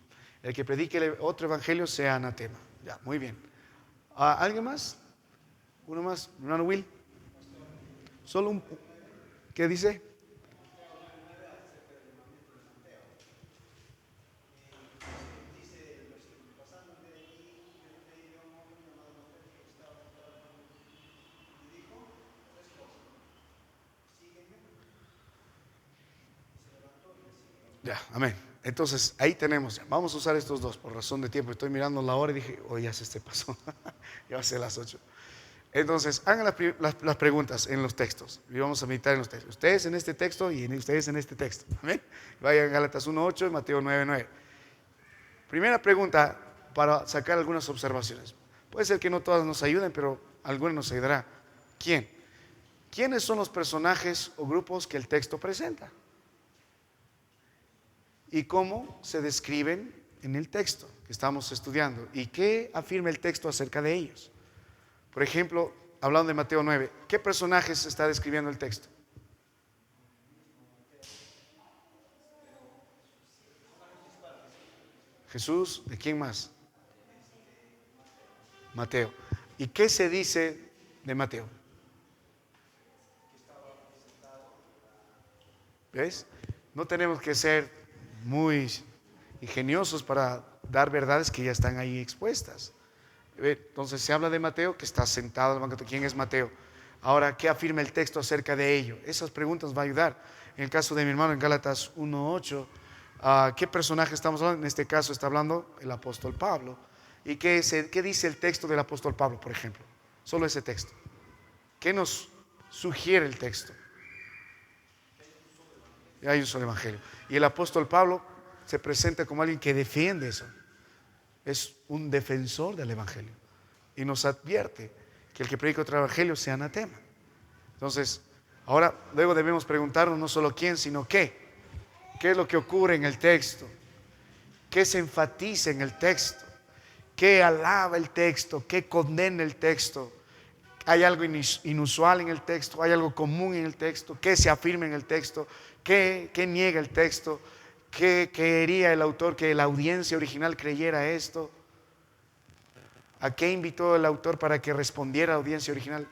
El que predique otro evangelio sea anatema. Ya, muy bien. ¿Alguien más? ¿Uno más? ¿Hermano Will? Solo un. ¿Qué dice? Ya, amén. Entonces, ahí tenemos. Vamos a usar estos dos por razón de tiempo. Estoy mirando la hora y dije, hoy ya se pasó. Ya va a ser las 8. Entonces, hagan las preguntas en los textos. Y vamos a meditar en los textos. Ustedes en este texto y ustedes en este texto. Amén. Vayan a Gálatas 1:8 y Mateo 9:9. Primera pregunta para sacar algunas observaciones. Puede ser que no todas nos ayuden, pero alguna nos ayudará. ¿Quiénes son los personajes o grupos que el texto presenta? ¿Y cómo se describen en el texto que estamos estudiando? ¿Y qué afirma el texto acerca de ellos? Por ejemplo, hablando de Mateo 9, ¿qué personajes está describiendo el texto? Jesús, ¿de quién más? Mateo. ¿Y qué se dice de Mateo? ¿Ves? No tenemos que ser muy ingeniosos para dar verdades que ya están ahí expuestas. Entonces se habla de Mateo, que está sentado en el banquete. ¿Quién es Mateo? Ahora, ¿qué afirma el texto acerca de ello? Esas preguntas van a ayudar. En el caso de mi hermano en Gálatas 1:8, ¿qué personaje estamos hablando? En este caso está hablando el apóstol Pablo. ¿Y qué dice el texto del apóstol Pablo, por ejemplo? Solo ese texto. ¿Qué nos sugiere el texto? Hay un solo evangelio. Y el apóstol Pablo se presenta como alguien que defiende eso. Es un defensor del evangelio. Y nos advierte que el que predica otro evangelio sea anatema. Entonces, ahora luego debemos preguntarnos no solo quién, sino qué. ¿Qué es lo que ocurre en el texto? ¿Qué se enfatiza en el texto? ¿Qué alaba el texto? ¿Qué condena el texto? ¿Hay algo inusual en el texto? ¿Hay algo común en el texto? ¿Qué se afirma en el texto? ¿Qué niega el texto? ¿Qué quería el autor que la audiencia original creyera esto? ¿A qué invitó el autor para que respondiera a la audiencia original?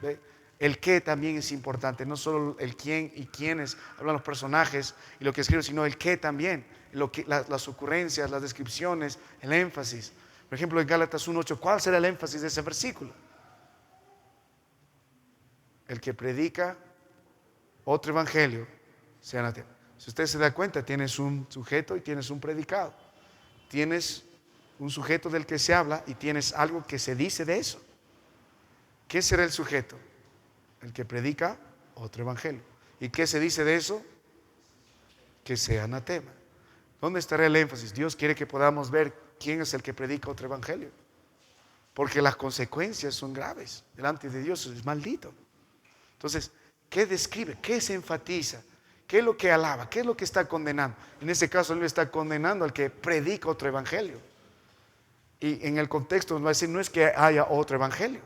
El qué también es importante, no solo el quién y quiénes hablan los personajes y lo que escriben, sino el qué también, las ocurrencias, las descripciones, el énfasis. Por ejemplo, en Gálatas 1:8, ¿cuál será el énfasis de ese versículo? El que predica otro evangelio sea anatema. Si usted se da cuenta, tienes un sujeto y tienes un predicado. Tienes un sujeto del que se habla y tienes algo que se dice de eso. ¿Qué será el sujeto? El que predica otro evangelio. ¿Y qué se dice de eso? Que sea anatema. ¿Dónde estará el énfasis? Dios quiere que podamos ver quién es el que predica otro evangelio. Porque las consecuencias son graves. Delante de Dios es maldito. Entonces, ¿qué describe? ¿Qué se enfatiza? ¿Qué es lo que alaba? ¿Qué es lo que está condenando? En ese caso, él está condenando al que predica otro evangelio. Y en el contexto nos va a decir, no es que haya otro evangelio.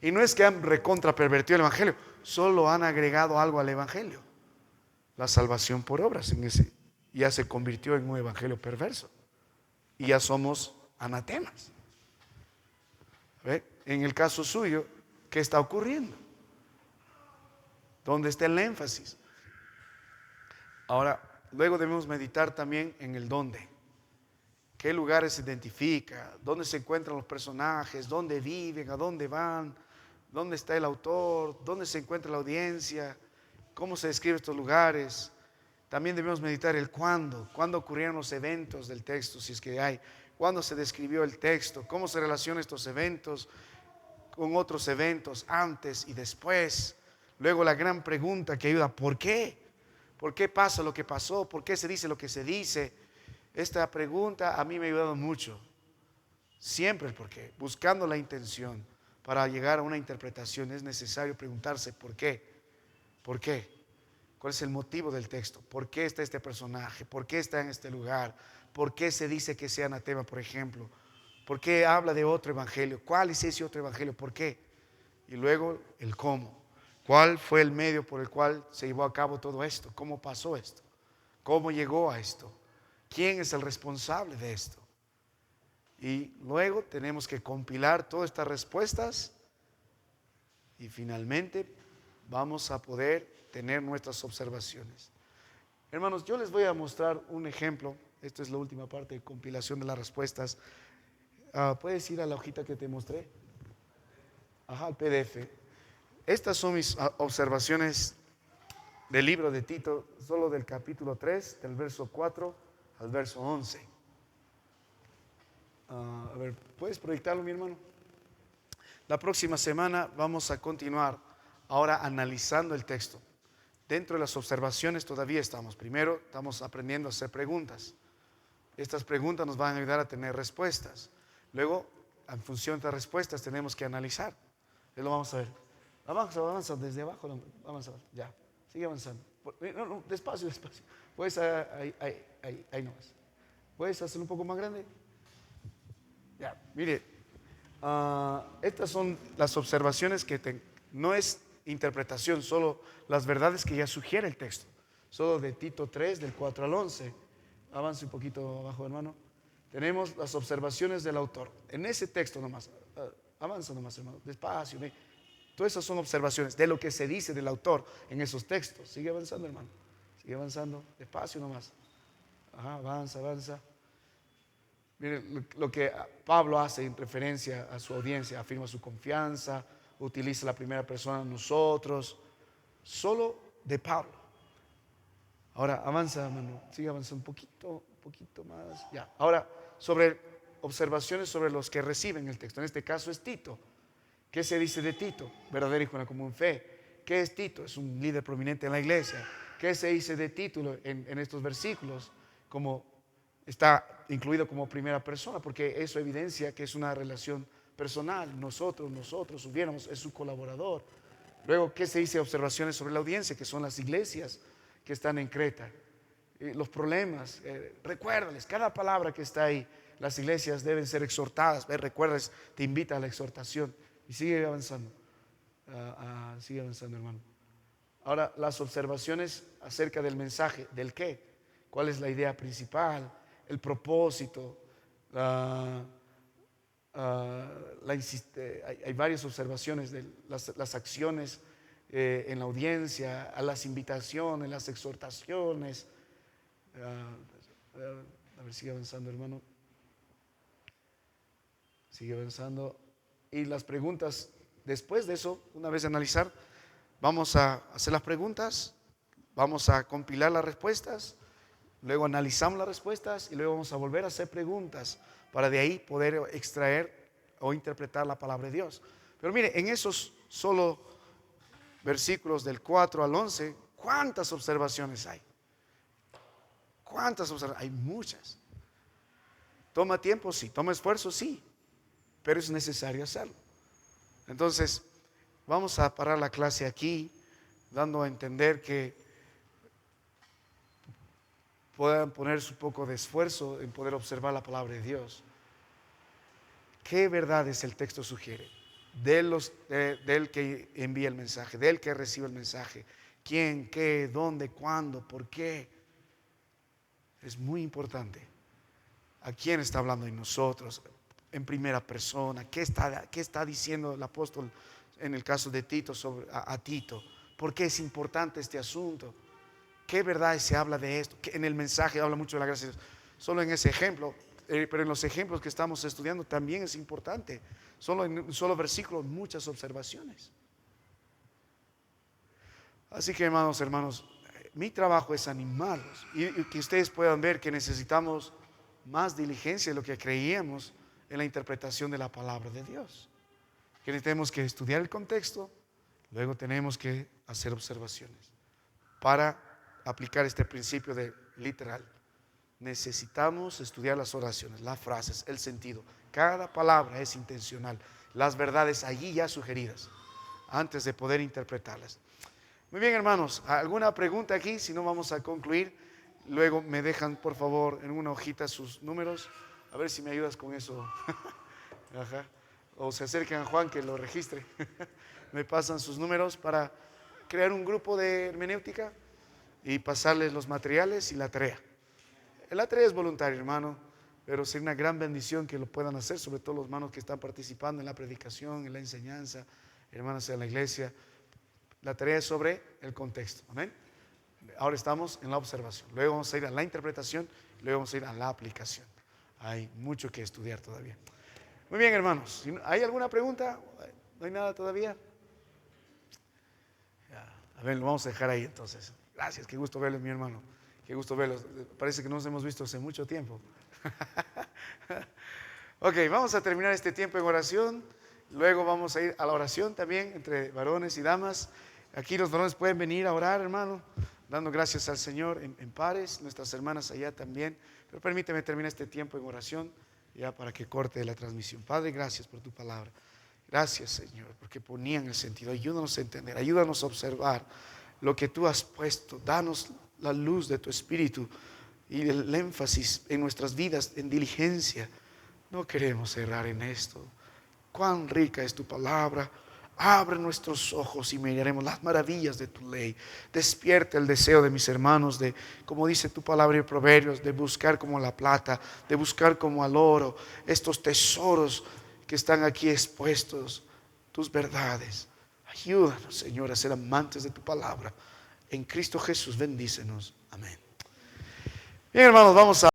Y no es que han recontra pervertido el evangelio. Solo han agregado algo al evangelio. La salvación por obras. Ya se convirtió en un evangelio perverso. Y ya somos anatemas. ¿Ve? En el caso suyo, ¿qué está ocurriendo? ¿Dónde está el énfasis? Ahora, luego debemos meditar también en el dónde. ¿Qué lugares se identifica? ¿Dónde se encuentran los personajes? ¿Dónde viven? ¿A dónde van? ¿Dónde está el autor? ¿Dónde se encuentra la audiencia? ¿Cómo se describen estos lugares? También debemos meditar el cuándo. ¿Cuándo ocurrieron los eventos del texto, si es que hay? ¿Cuándo se describió el texto? ¿Cómo se relacionan estos eventos con otros eventos antes y después? Luego la gran pregunta que ayuda, ¿por qué? ¿Por qué pasa lo que pasó? ¿Por qué se dice lo que se dice? Esta pregunta a mí me ha ayudado mucho. Siempre el por qué. Buscando la intención para llegar a una interpretación es necesario preguntarse ¿por qué? ¿Por qué? ¿Cuál es el motivo del texto? ¿Por qué está este personaje? ¿Por qué está en este lugar? ¿Por qué se dice que sea anatema, por ejemplo? ¿Por qué habla de otro evangelio? ¿Cuál es ese otro evangelio? ¿Por qué? Y luego el cómo. ¿Cuál fue el medio por el cual se llevó a cabo todo esto? ¿Cómo pasó esto? ¿Cómo llegó a esto? ¿Quién es el responsable de esto? Y luego tenemos que compilar todas estas respuestas y finalmente vamos a poder tener nuestras observaciones. Hermanos, yo les voy a mostrar un ejemplo. Esta es la última parte de compilación de las respuestas. ¿Puedes ir a la hojita que te mostré? Ajá, el PDF. Estas son mis observaciones del libro de Tito, solo del capítulo 3, del verso 4 al verso 11. A ver, ¿puedes proyectarlo, mi hermano? La próxima semana vamos a continuar ahora analizando el texto. Dentro de las observaciones todavía estamos. Primero estamos aprendiendo a hacer preguntas. Estas preguntas nos van a ayudar a tener respuestas. Luego, en función de estas respuestas, tenemos que analizar. Lo vamos a ver. Avanza desde abajo. Avanza, ya. Sigue avanzando. No, despacio. Puedes, ahí nomás. ¿Puedes hacerlo un poco más grande? Ya, mire. Estas son las observaciones que no es interpretación, solo las verdades que ya sugiere el texto. Solo de Tito 3, del 4 al 11. Avance un poquito abajo, hermano. Tenemos las observaciones del autor. En ese texto nomás. Avanza nomás, hermano. Despacio. Todas esas son observaciones de lo que se dice del autor en esos textos. Sigue avanzando, hermano. Sigue avanzando. Despacio nomás. Ajá, avanza. Miren lo que Pablo hace en referencia a su audiencia. Afirma su confianza. Utiliza la primera persona nosotros. Solo de Pablo. Ahora avanza, hermano. Sigue avanzando un poquito más. Ya. Ahora, observaciones sobre los que reciben el texto. En este caso es Tito. ¿Qué se dice de Tito? Verdadero hijo de la común fe. ¿Qué es Tito? Es un líder prominente en la iglesia. ¿Qué se dice de Tito en estos versículos? Como está incluido como primera persona, porque eso evidencia que es una relación personal. Nosotros hubiéramos, es su colaborador. Luego, ¿qué se dice? Observaciones sobre la audiencia, que son las iglesias que están en Creta. Los problemas, recuérdales, cada palabra que está ahí, las iglesias deben ser exhortadas. Recuerdas, te invita a la exhortación. Y sigue avanzando, hermano. Ahora, las observaciones acerca del mensaje, ¿del qué? ¿Cuál es la idea principal? El propósito, la hay varias observaciones de las acciones en la audiencia, a las invitaciones, las exhortaciones. A ver, sigue avanzando, hermano. Sigue avanzando. Y las preguntas, después de eso, una vez de analizar, vamos a hacer las preguntas, vamos a compilar las respuestas, luego analizamos las respuestas y luego vamos a volver a hacer preguntas para de ahí poder extraer o interpretar la palabra de Dios. Pero mire, en esos solo versículos del 4 al 11, ¿cuántas observaciones hay? ¿Cuántas observaciones? Hay muchas. ¿Toma tiempo? Sí. ¿Toma esfuerzo? Sí. Pero es necesario hacerlo. Entonces, vamos a parar la clase aquí, dando a entender que puedan ponerse un poco de esfuerzo en poder observar la palabra de Dios. ¿Qué verdades el texto sugiere? Del que envía el mensaje, del que recibe el mensaje. ¿Quién, qué, dónde, cuándo, por qué? Es muy importante. ¿A quién está hablando en nosotros? En primera persona. ¿Qué está diciendo el apóstol en el caso de Tito a Tito? ¿Por qué es importante este asunto? ¿Qué verdades se habla de esto? En el mensaje habla mucho de la gracia de Dios. Solo en ese ejemplo, pero en los ejemplos que estamos estudiando también es importante. Solo en un solo versículo, muchas observaciones. Así que hermanos, mi trabajo es animarlos y que ustedes puedan ver que necesitamos más diligencia de lo que creíamos en la interpretación de la palabra de Dios. Que tenemos que estudiar el contexto, luego tenemos que hacer observaciones para aplicar este principio de literal. Necesitamos estudiar las oraciones, las frases, el sentido. Cada palabra es intencional. Las verdades allí ya sugeridas antes de poder interpretarlas. Muy bien, hermanos, ¿alguna pregunta aquí? Si no, vamos a concluir. Luego me dejan, por favor, en una hojita sus números. A ver si me ayudas con eso. Ajá. O se acerquen a Juan que lo registre. Me pasan sus números para crear un grupo de hermenéutica y pasarles los materiales y la tarea. La tarea es voluntaria, hermano, pero sería una gran bendición que lo puedan hacer, sobre todo los hermanos que están participando en la predicación, en la enseñanza, hermanos en la iglesia. La tarea es sobre el contexto. Amén. Ahora estamos en la observación. Luego vamos a ir a la interpretación. Luego vamos a ir a la aplicación. Hay mucho que estudiar todavía. Muy bien, hermanos. ¿Hay alguna pregunta? ¿No hay nada todavía? A ver, lo vamos a dejar ahí entonces. Gracias, qué gusto verles, mi hermano. Qué gusto verlos. Parece que no nos hemos visto hace mucho tiempo. Ok, vamos a terminar este tiempo en oración. Luego vamos a ir a la oración también entre varones y damas. Aquí los varones pueden venir a orar, hermano, dando gracias al Señor en pares. Nuestras hermanas allá también. Pero permíteme terminar este tiempo en oración ya para que corte la transmisión. Padre, gracias por tu palabra. Gracias, Señor, porque ponían el sentido. Ayúdanos a entender, ayúdanos a observar lo que tú has puesto. Danos la luz de tu Espíritu y el énfasis en nuestras vidas en diligencia. No queremos errar en esto. Cuán rica es tu palabra. Abre nuestros ojos y miraremos las maravillas de tu ley. Despierta el deseo de mis hermanos de, como dice tu palabra en Proverbios, de buscar como la plata, de buscar como al oro estos tesoros que están aquí expuestos, tus verdades. Ayúdanos, Señor, a ser amantes de tu palabra. En Cristo Jesús, bendícenos. Amén. Bien, hermanos, vamos a